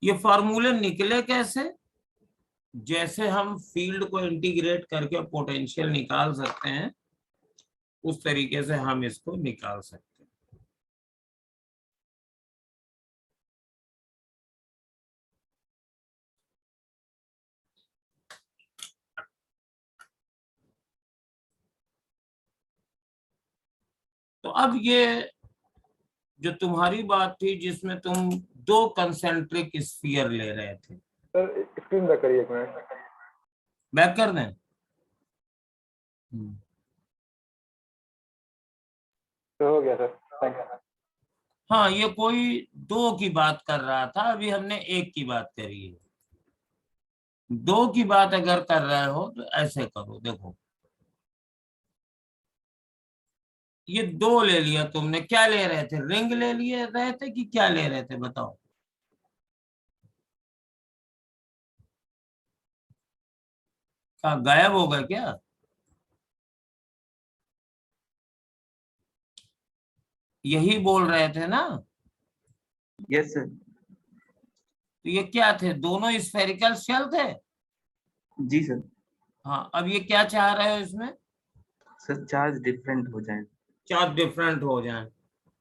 Speaker 1: ये फॉर्मूले निकले कैसे? जैसे हम फील्ड को इंटीग्रेट करके पोटेंशियल निकाल सकते हैं, उस तरीके से हम इसको निकाल सकते हैं। तो अब ये जो तुम्हारी बात थी जिसमें तुम 2 कंसेंट्रिक स्फीयर ले रहे थे,
Speaker 9: सर स्क्रीन बैक करिए एक मिनट।
Speaker 1: बैक कर दें?
Speaker 9: तो हो गया सर, थैंक यू।
Speaker 1: हाँ, ये कोई 2 की बात कर रहा था, अभी हमने 1 की बात करी है। 2 की बात अगर कर रहे हो तो ऐसे करो, देखो ये 2 ले लिया तुमने। क्या ले रहे थे? रिंग ले लिए रहे थे कि क्या ले रहे थे बताओ? क्या गायब हो गया क्या? यही बोल रहे थे ना?
Speaker 6: Yes sir.
Speaker 1: तो ये क्या थे? दोनों स्फेरिकल शेल थे।
Speaker 6: जी सर।
Speaker 1: हाँ, अब ये क्या चाह रहे हो इसमें?
Speaker 6: सर चार्ज डिफरेंट हो जाए।
Speaker 1: चार्ज डिफरेंट हो जाए।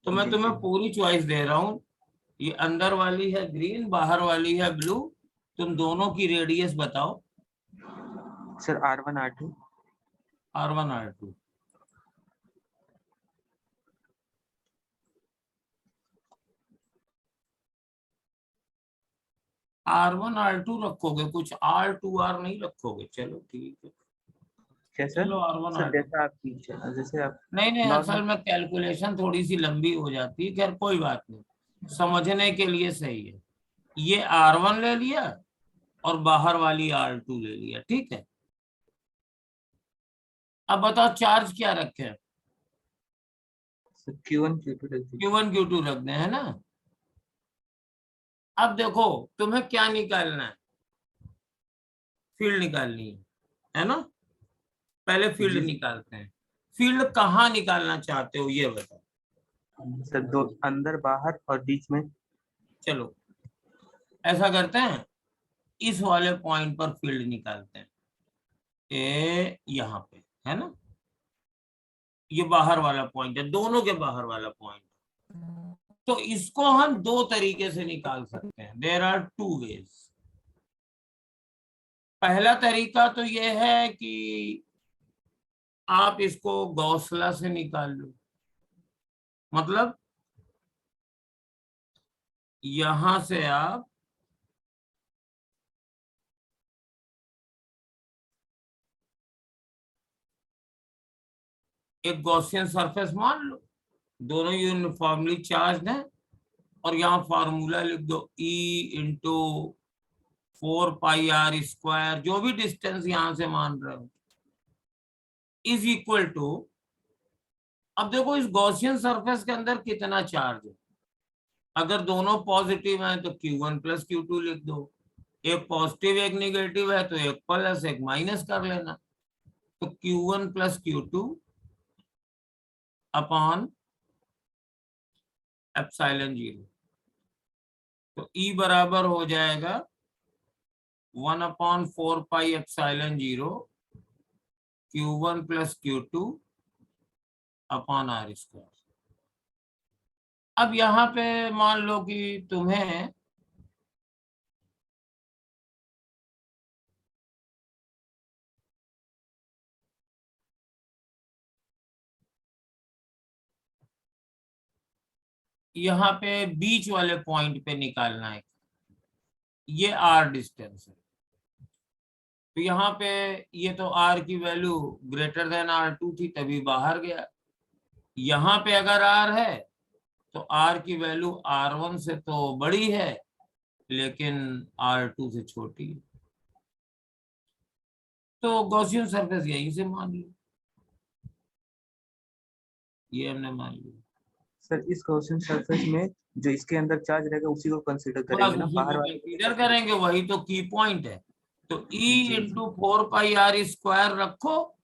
Speaker 1: तो मैं
Speaker 6: जी,
Speaker 1: तुम्हें
Speaker 6: जी।
Speaker 1: पूरी चॉइस दे रहा हूँ। ये अंदर वाली है ग्रीन, बाहर वाली है ब्लू। तुम दोनों की रेडियस बताओ।
Speaker 6: Sir R1 R2।
Speaker 1: R1 R2। R1 R2 रखोगे, कुछ R2R नहीं रखोगे? चलो ठीक है,
Speaker 6: क्या सर?
Speaker 1: चलो R1
Speaker 6: सर
Speaker 1: R2।
Speaker 6: जैसा आप जैसे आप
Speaker 1: नहीं नहीं, असल
Speaker 6: नॉर्मल।
Speaker 1: में कैलकुलेशन थोड़ी सी लंबी हो जाती है, खैर कोई बात नहीं, समझने के लिए सही है। ये R1 ले लिया और बाहर वाली R2 ले लिया, ठीक है। अब बताओ चार्ज क्या रखे?
Speaker 6: सर Q1 Q2 रख दीजिए।
Speaker 1: Q1 Q2 रख दें, है ना। अब देखो तुम्हें क्या निकालना है? फील्ड निकालनी है ना। पहले फील्ड
Speaker 6: जी।
Speaker 1: निकालते हैं। फील्ड कहाँ निकालना चाहते हो ये बताओ।
Speaker 6: सर 2 अंदर बाहर और बीच में।
Speaker 1: चलो ऐसा करते हैं, इस वाले पॉइंट पर फील्ड निकालते हैं। यहाँ पे है ना, ये बाहर वाला पॉइंट है, दोनों के बाहर वाला पॉइंट। तो इसको हम 2 तरीके से निकाल सकते हैं। There are 2 ways. पहला तरीका तो ये है कि आप इसको गौसला से निकाल लो। मतलब यहां से आप एक गॉसियन सरफेस मान लो, दोनों यूनिफॉर्मली चार्ज हैं, और यहाँ फार्मूला लिख दो E इंटू 4πr², जो भी डिस्टेंस यहां से मान रहे हो, इज इक्वल टू। अब देखो इस गॉसियन सरफेस के अंदर कितना चार्ज है। अगर दोनों पॉजिटिव हैं तो Q1 + Q2 लिख दो। एक पॉजिटिव एक निगेटिव है तो एक प्लस एक माइनस कर लेना। तो Q1 + Q2 अपॉन ε0। तो E बराबर हो जाएगा 1/4πε0 Q1 + Q2 अपॉन r²। अब यहाँ पे मान लो कि तुम्हें यहाँ पे बीच वाले पॉइंट पे निकालना है, ये r डिस्टेंस है। तो यहाँ पे ये तो r की वैल्यू ग्रेटर देन r2 थी तभी बाहर गया। यहाँ पे अगर r है तो r की वैल्यू r1 से तो बड़ी है लेकिन r2 से छोटी है। तो गॉसियन सरफेस यहीं से मान लो, ये हमने मान लिया।
Speaker 6: सर इस गॉसियन सरफेस में जो इसके अंदर चार्ज रहेगा उसी को कंसीडर
Speaker 1: बस
Speaker 6: करेंगे ना,
Speaker 1: उसी
Speaker 6: बाहर
Speaker 1: को
Speaker 6: वाले
Speaker 1: कंसीडर करेंगे, वही तो की पॉइंट है। तो E
Speaker 6: जी।
Speaker 1: इंटू 4πr² रखो।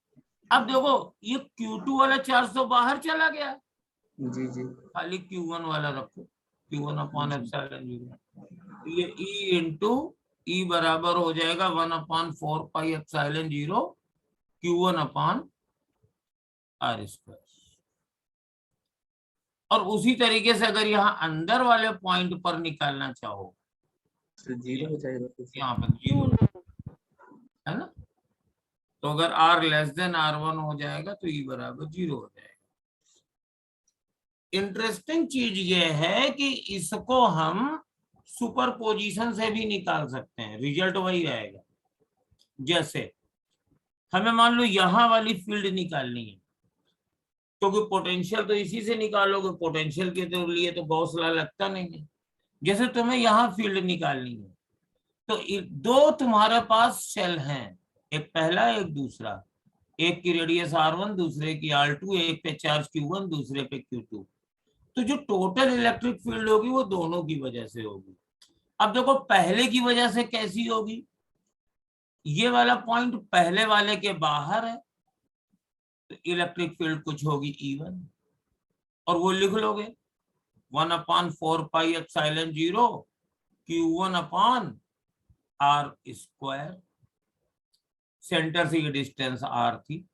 Speaker 1: अब देखो ये Q2 वाला 400 बाहर चला गया,
Speaker 6: जी जी
Speaker 1: खाली Q1 वाला रखो, Q1 अपॉन एप्सिलॉन 0। ये E इंटू E बराबर हो जाएगा 1/4 एप्सिलॉन 0 Q1 अपॉन r²। और उसी तरीके से अगर यहाँ अंदर वाले पॉइंट पर निकालना चाहो
Speaker 6: तो 0 हो जाएगा फिर से।
Speaker 1: यहाँ पर 0 है ना। तो अगर r लेस देन r1 हो जाएगा तो e बराबर 0 हो जाएगा। इंटरेस्टिंग चीज ये है कि इसको हम सुपरपोजिशन से भी निकाल सकते हैं, रिजल्ट वही आएगा। जैसे हमें मान लो यहाँ वाली फील्ड निकालनी है, क्योंकि पोटेंशियल तो इसी से निकालोगे, पोटेंशियल के तो लिए तो गॉस लॉ लगता नहीं है। जैसे तुम्हें यहाँ फील्ड निकालनी है तो दो तुम्हारे पास शेल हैं, एक पहला एक दूसरा, एक की रेडियस r1 दूसरे की r2, एक पे चार्ज q1 दूसरे पे q2। तो जो टोटल इलेक्ट्रिक फील्ड होगी वो दोनों की वजह से होगी। अब देखो पहले की वजह से कैसी होगी, ये वाला पॉइंट पहले वाले के बाहर है तो इलेक्ट्रिक फील्ड कुछ होगी E1 और वो लिख लोगे 1/4πε0 Q1 अपॉन r²। सेंटर से ये डिस्टेंस r थी।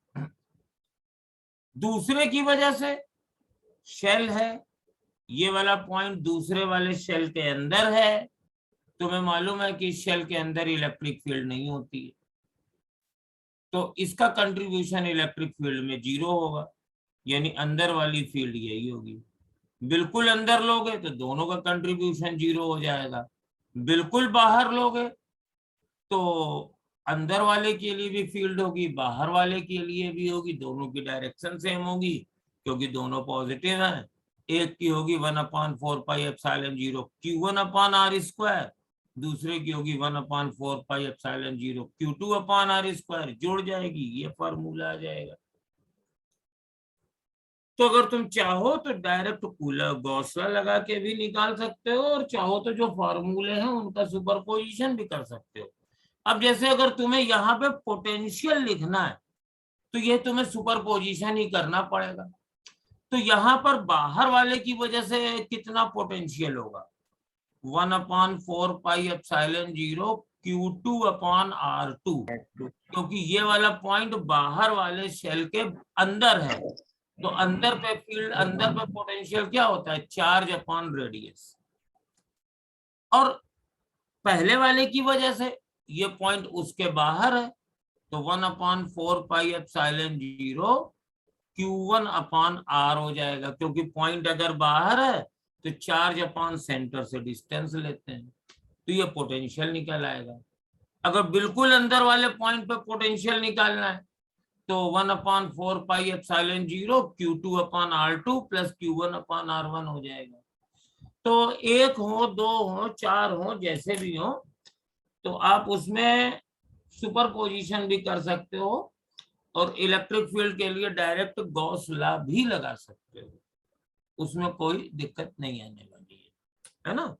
Speaker 1: दूसरे की वजह से शेल है, ये वाला पॉइंट दूसरे वाले शेल के अंदर है, तुम्हें मालूम है कि शेल के अंदर इलेक्ट्रिक फील्ड नहीं होती है, तो इसका कंट्रीब्यूशन इलेक्ट्रिक फील्ड में 0 होगा, यानी अंदर वाली फील्ड यही होगी। बिल्कुल अंदर लोगे तो दोनों का कंट्रीब्यूशन 0 हो जाएगा, बिल्कुल बाहर लोगे तो अंदर वाले के लिए भी फील्ड होगी, बाहर वाले के लिए भी होगी, दोनों की डायरेक्शन सेम होगी क्योंकि दोनों पॉजिटिव हैं। एक की होगी 1/4πε0 Q1 अपॉन r², दूसरे की होगी 1/4πε0 Q2 अपॉन r², जुड़ जाएगी, ये फॉर्मूला आ जाएगा। तो अगर तुम चाहो तो डायरेक्ट गॉस लॉ लगा के भी निकाल सकते हो, और चाहो तो जो फॉर्मूले हैं उनका सुपरपोजिशन भी कर सकते हो। अब जैसे अगर तुम्हें यहाँ पे पोटेंशियल लिखना है तो ये तुम्हें सुपरपोजिशन ही करना पड़ेगा। तो यहाँ पर बाहर वाले की वजह से कितना पोटेंशियल होगा, 1/4πε0 Q2 अपॉन r2, क्योंकि ये वाला पॉइंट बाहर वाले शेल के अंदर है तो अंदर पे फील्ड, अंदर पे पोटेंशियल क्या होता है, चार्ज अपॉन रेडियस। और पहले वाले की वजह से ये पॉइंट उसके बाहर है तो 1/4πε0 Q1 अपॉन r हो जाएगा, क्योंकि पॉइंट अगर बाहर है तो चार्ज अपॉन सेंटर से डिस्टेंस लेते हैं तो ये पोटेंशियल निकल आएगा। अगर बिल्कुल अंदर वाले पॉइंट पे पोटेंशियल निकालना है तो 1/4πε0 Q2 upon r2 plus Q1 upon r1 हो जाएगा। तो एक हो, दो हो, चार हो, जैसे भी हो, तो आप उसमें सुपरपोजिशन भी कर सकते हो और इलेक्ट्रिक फील्ड के लिए डायरेक्ट गॉस लॉ भी लगा सकते हो, उसमें कोई दिक्कत नहीं आने वाली है ना।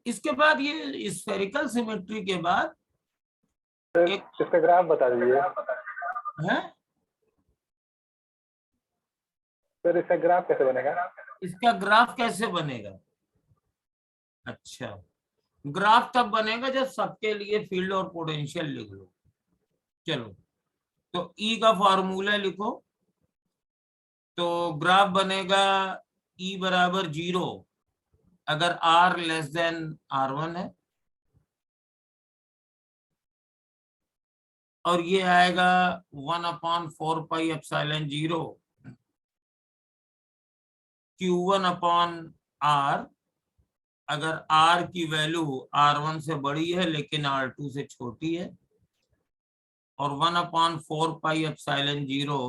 Speaker 1: इसके बाद ये स्फेरिकल सिमेट्री के बाद एक
Speaker 9: इसका ग्राफ बता दीजिए
Speaker 1: है,
Speaker 9: सर। इसका ग्राफ कैसे बनेगा?
Speaker 1: इसका ग्राफ कैसे बनेगा? अच्छा, ग्राफ तब बनेगा जब सबके लिए फील्ड और पोटेंशियल लिख लो। चलो तो E का फॉर्मूला लिखो, तो ग्राफ बनेगा E बराबर 0 अगर r लेस देन r1 है, और ये आएगा 1/4πε0 Q1 अपॉन R, अगर R की वैल्यू R1 से बड़ी है लेकिन R2 से छोटी है, और 1 upon 4 pi epsilon 0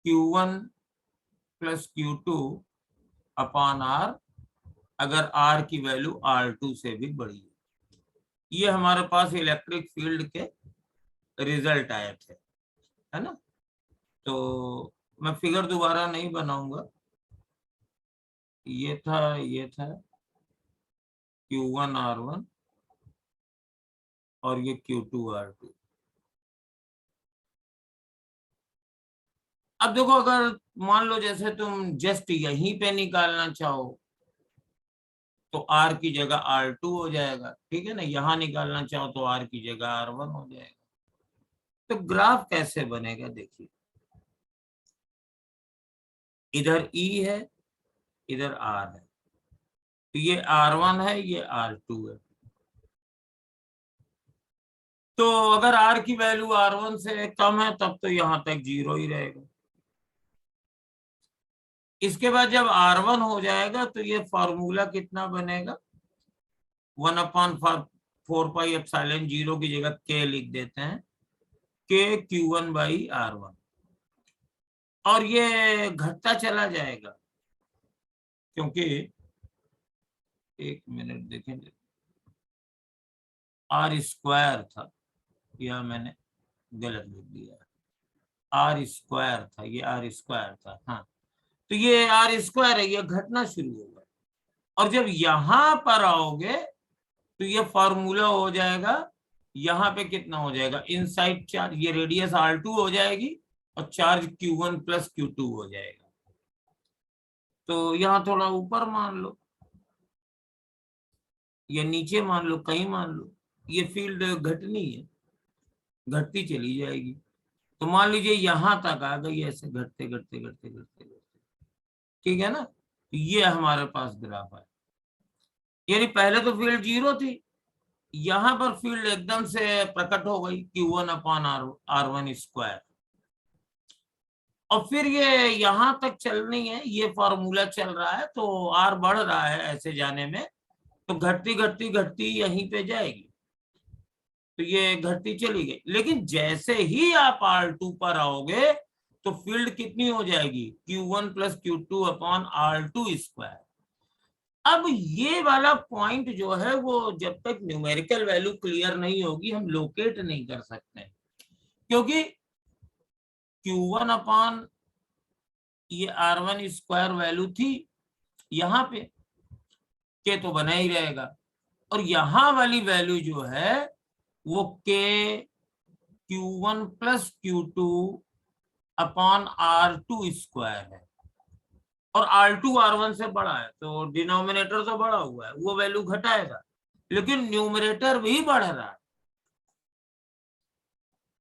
Speaker 1: Q1 plus Q2 upon R, अगर R की वैल्यू R2 से भी बड़ी है। ये हमारे पास इलेक्ट्रिक फील्ड के रिजल्ट आए थे, है ना। तो मैं फिगर दोबारा नहीं बनाऊंगा, ये था Q1 R1 और ये Q2 R2। अब देखो, अगर मान लो जैसे तुम जस्ट यहीं पे निकालना चाहो तो R की जगह R2 हो जाएगा, ठीक है ना। यहां निकालना चाहो तो R की जगह R1 हो जाएगा। तो ग्राफ कैसे बनेगा देखिए, इधर E है, इधर R है, तो ये R1 है, ये R2 है। तो अगर R की वैल्यू R1 से कम है तब तो यहां तक 0 ही रहेगा। इसके बाद जब R1 हो जाएगा तो ये फॉर्मूला कितना बनेगा, 1 अपॉन 4 पाई एप्सिलॉन 0 की जगह K लिख देते हैं, K Q1 बाई R1, और ये घटता चला जाएगा क्योंकि, एक मिनट देखेंगे, R स्क्वायर था, यह मैंने गलत लिख दिया, R स्क्वायर था, ये R स्क्वायर था, हाँ। तो ये R स्क्वायर है, ये घटना शुरू होगा, और जब यहां पर आओगे तो ये फॉर्मूला हो जाएगा, यहाँ पे कितना हो जाएगा, इनसाइड चार्ज, ये रेडियस R2 हो जाएगी और चार्ज Q1 प्लस Q2 हो जाएगा। तो यहाँ थोड़ा ऊपर मान लो या नीचे मान लो, कहीं मान लो, ये फील्ड घटनी है, घटती चली जाएगी। तो मान लीजिए यहां तक आ गई, ऐसे घटते घटते घटते घटते घटते, ठीक है ना। तो ये हमारे पास ग्राफ है, यानी पहले तो फील्ड 0 थी, यहां पर फील्ड एकदम से प्रकट हो गई, Q1 अपॉन R1 स्क्वायर, और फिर ये यहां तक चलनी है, ये फॉर्मूला चल रहा है, तो R बढ़ रहा है ऐसे जाने में, तो घटती घटती घटती यहीं पे जाएगी, तो ये घटती चली गई। लेकिन जैसे ही आप R2 पर आओगे तो फील्ड कितनी हो जाएगी, Q1 plus Q2 upon R2 square. अब ये वाला पॉइंट जो है वो जब तक न्यूमेरिकल वैल्यू क्लियर नहीं होगी हम लोकेट नहीं कर सकते, क्योंकि Q1 अपॉन ये R1 स्क्वायर वैल्यू थी यहाँ पे, के तो बना ही रहेगा, और यहाँ वाली वैल्यू जो है वो के Q1 plus Q2 upon R2 square है, और R2 R1 से बड़ा है, तो डिनोमिनेटर तो बड़ा हुआ है, वो वैल्यू घटाएगा, लेकिन न्यूमरेटर भी बढ़ रहा है।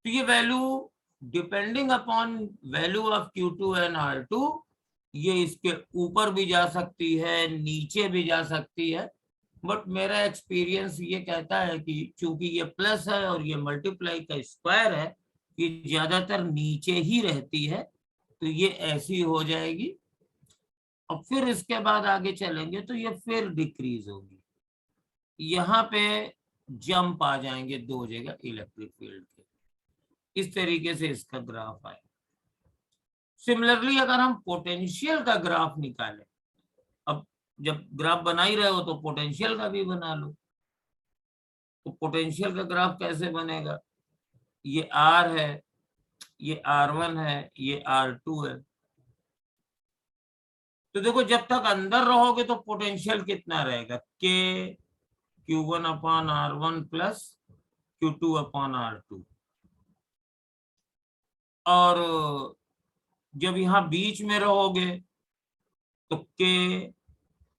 Speaker 1: तो ये value depending upon value of Q2 and R2, ये इसके ऊपर भी जा सकती है, नीचे भी जा सकती है, बट मेरा एक्सपीरियंस ये कहता है कि चूंकि ये प्लस है और ये मल्टीप्लाई का स्क्वायर है, ये ज्यादातर नीचे ही रहती है, तो ये ऐसी हो जाएगी, और फिर इसके बाद आगे चलेंगे तो ये फिर डिक्रीज होगी, यहाँ पे जंप आ जाएंगे दो जगह इलेक्ट्रिक फील्ड के। इस तरीके से इसका ग्राफ आए। सिमिलरली अगर हम पोटेंशियल का ग्राफ निकालें, अब जब ग्राफ बना ही रहे हो तो पोटेंशियल का भी बना लो। तो पोटेंशियल का ग्राफ कैसे बनेगा, ये R है, ये R1 है, ये R2 है। तो देखो जब तक अंदर रहोगे तो पोटेंशियल कितना रहेगा, K Q1 upon R1 plus Q2 upon R2, और जब यहाँ बीच में रहोगे तो K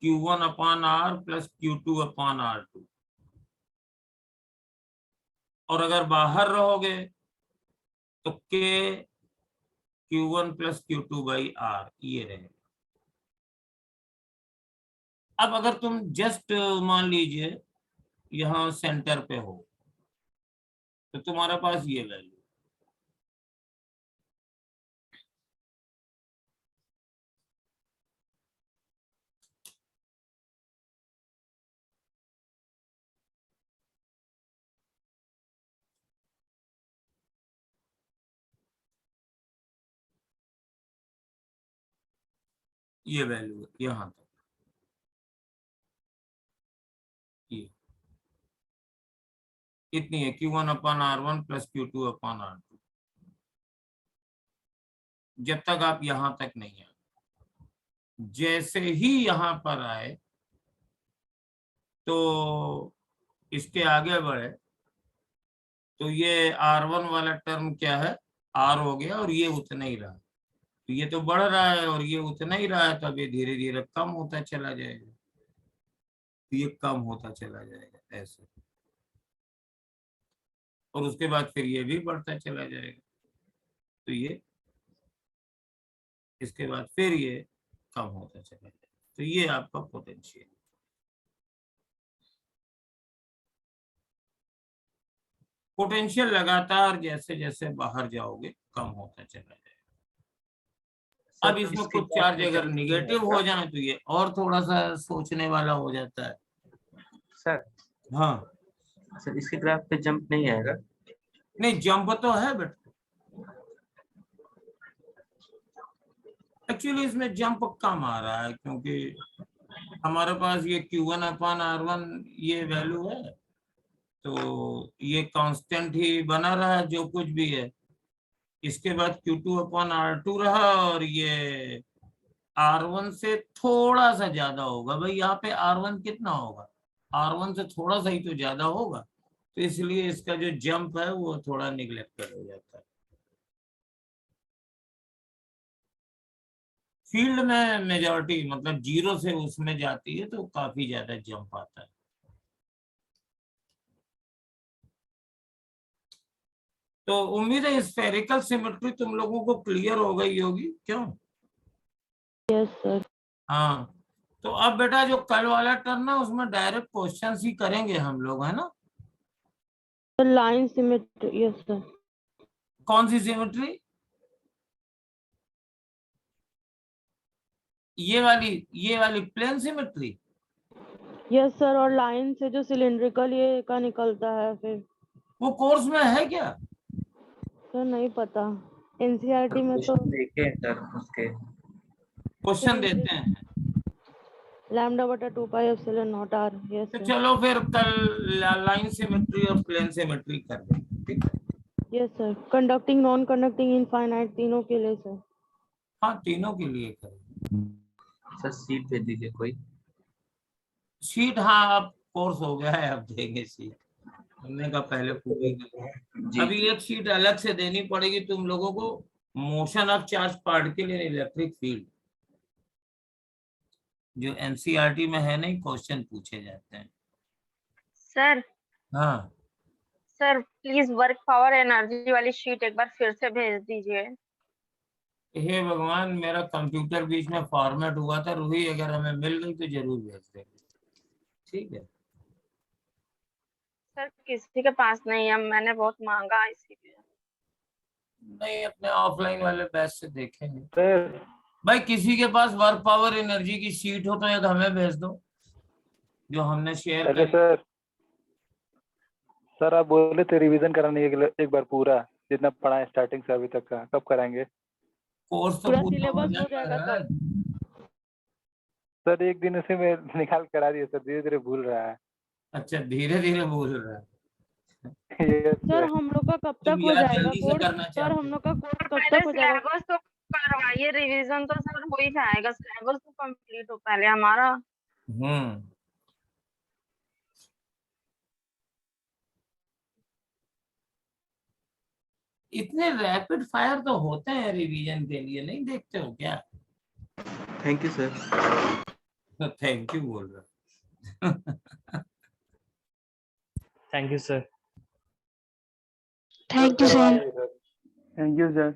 Speaker 1: Q1 upon R plus Q2 upon R2, और अगर बाहर रहोगे तो K Q1 plus Q2 by R, ये रहेगा। अब अगर तुम जस्ट मान लीजिए यहाँ सेंटर पे हो तो तुम्हारे पास ये वैल्यू, ये वैल्यू है यहाँ तक, ये इतनी है Q1/R1 प्लस Q2/R2, जब तक आप यहां तक नहीं आए। जैसे ही यहां पर आए तो इसके आगे बढ़े तो ये R1 वाला टर्म क्या है, R हो गया, और ये उतना ही रहा। तो ये तो बढ़ रहा है और ये उतना ही रहा है, तो अब ये धीरे धीरे कम होता चला जाएगा, तो ये कम होता चला जाएगा ऐसे, और उसके बाद फिर ये भी बढ़ता चला जाएगा, तो ये इसके बाद फिर ये कम होता चला जाएगा। तो ये आपका पोटेंशियल। पोटेंशियल लगातार जैसे जैसे बाहर जाओगे कम होता चला जाएगा। अब इसमें कुछ चार्ज अगर निगेटिव हो जाए तो ये और थोड़ा सा सोचने वाला हो जाता है।
Speaker 6: सर
Speaker 1: हाँ
Speaker 6: सर इसके ग्राफ पे जंप नहीं आएगा?
Speaker 1: नहीं, जंप तो है बट एक्चुअली इसमें जंप कम आ रहा है, क्योंकि हमारे पास ये Q1/R1 ये वैल्यू है, तो ये कांस्टेंट ही बना रहा है जो कुछ भी है। इसके बाद Q2/R2 रहा, और ये R1 से थोड़ा सा ज्यादा होगा। भाई यहाँ पे R1 कितना होगा, R1 से थोड़ा सा ही तो ज्यादा होगा, तो इसलिए इसका जो जंप है वो थोड़ा निगलेक्टेड हो जाता है। फील्ड में मेजॉरिटी मतलब 0 से उसमें जाती है तो काफी ज्यादा जंप आता है। तो उम्मीद है स्फेरिकल सिमेट्री तुम लोगों को क्लियर हो गई होगी, क्यों?
Speaker 3: Yes sir.
Speaker 1: हाँ, तो अब बेटा जो कल वाला टर्न है उसमें डायरेक्ट क्वेश्चन ही करेंगे हम लोग, है ना?
Speaker 3: Line symmetry, yes sir.
Speaker 1: कौन सी सिमेट्री? ये वाली प्लेन सिमेट्री?
Speaker 3: यस सर, और लाइन से जो सिलिंड्रिकल ये का निकलता है फिर।
Speaker 1: वो कोर्स में है क्या?
Speaker 3: सर नहीं पता, एनसीईआरटी में तो
Speaker 6: देखे सर उसके
Speaker 1: क्वेश्चन देते हैं।
Speaker 3: λ/2πε0r। यस
Speaker 1: तो
Speaker 3: सर।
Speaker 1: चलो फिर कल लाइन सिमेट्री और प्लेन सिमेट्री कर देंगे, ठीक है?
Speaker 3: Yes sir, conducting, non conducting, infinite, तीनों के लिए सर।
Speaker 1: हाँ, तीनों के लिए करेंगे।
Speaker 6: सर सीट दे दीजिए कोई।
Speaker 1: शीट, हाँ अब कोर्स हो गया है, अब देंगे शीट। हमने कहा पहले पूरी कर। अभी एक शीट अलग से देनी पड़ेगी तुम लोगों को, motion of charge particle in electric field, जो एनसीईआरटी में है, नहीं क्वेश्चन पूछे जाते हैं।
Speaker 8: सर
Speaker 1: हाँ
Speaker 8: sir please work power energy वाली शीट एक बार फिर से भेज दीजिए।
Speaker 1: हे भगवान, मेरा कंप्यूटर बीच में फॉर्मेट हुआ था। रूही, अगर हमें मिल गई तो जरूर भेज देंगे, ठीक है?
Speaker 8: सर किसी के पास नहीं है, मैंने बहुत मांगा इसीलिए।
Speaker 1: नहीं, अपने ऑफलाइन वाले बैच से देखेंगे।
Speaker 9: सर
Speaker 1: भाई किसी के पास वर्क पावर एनर्जी की शीट हो तो एक हमें भेज दो, जो हमने शेयर
Speaker 9: अरे सर आप बोले थे रिवीजन कराने के लिए एक बार पूरा जितना पढ़ा है स्टार्टिंग से अभी तक का, कब कराएंगे?
Speaker 1: कोर्स तो
Speaker 3: पूरा
Speaker 1: पूरा
Speaker 3: सिलेबस हो जाएगा
Speaker 1: है।
Speaker 9: सर एक दिन उसे में निकाल करा दिया सर, धीरे धीरे भूल रहा है।
Speaker 1: अच्छा, धीरे धीरे बोल रहा है।
Speaker 9: Yes,
Speaker 3: sir
Speaker 9: sir.
Speaker 3: हम लोग का कब
Speaker 1: तुम
Speaker 3: तक हो
Speaker 1: याद
Speaker 3: जाएगा
Speaker 1: जल्दी से
Speaker 3: कोर्स?
Speaker 1: करना
Speaker 3: सर
Speaker 1: चाहते
Speaker 3: हम लोग का कोर्स कब
Speaker 8: पहले
Speaker 3: तक हो जाएगा?
Speaker 8: सिलेबस तो करवाइए, रिवीजन तो सर हो ही जाएगा, सिलेबस तो कंप्लीट हो पहले हमारा।
Speaker 1: हम्म, इतने रैपिड फायर तो होते हैं रिवीजन के लिए, नहीं देखते हो क्या?
Speaker 6: Thank you sir.
Speaker 1: Thank you बोल रहा।
Speaker 5: Thank you sir.
Speaker 4: Thank you sir.
Speaker 9: Thank you, sir.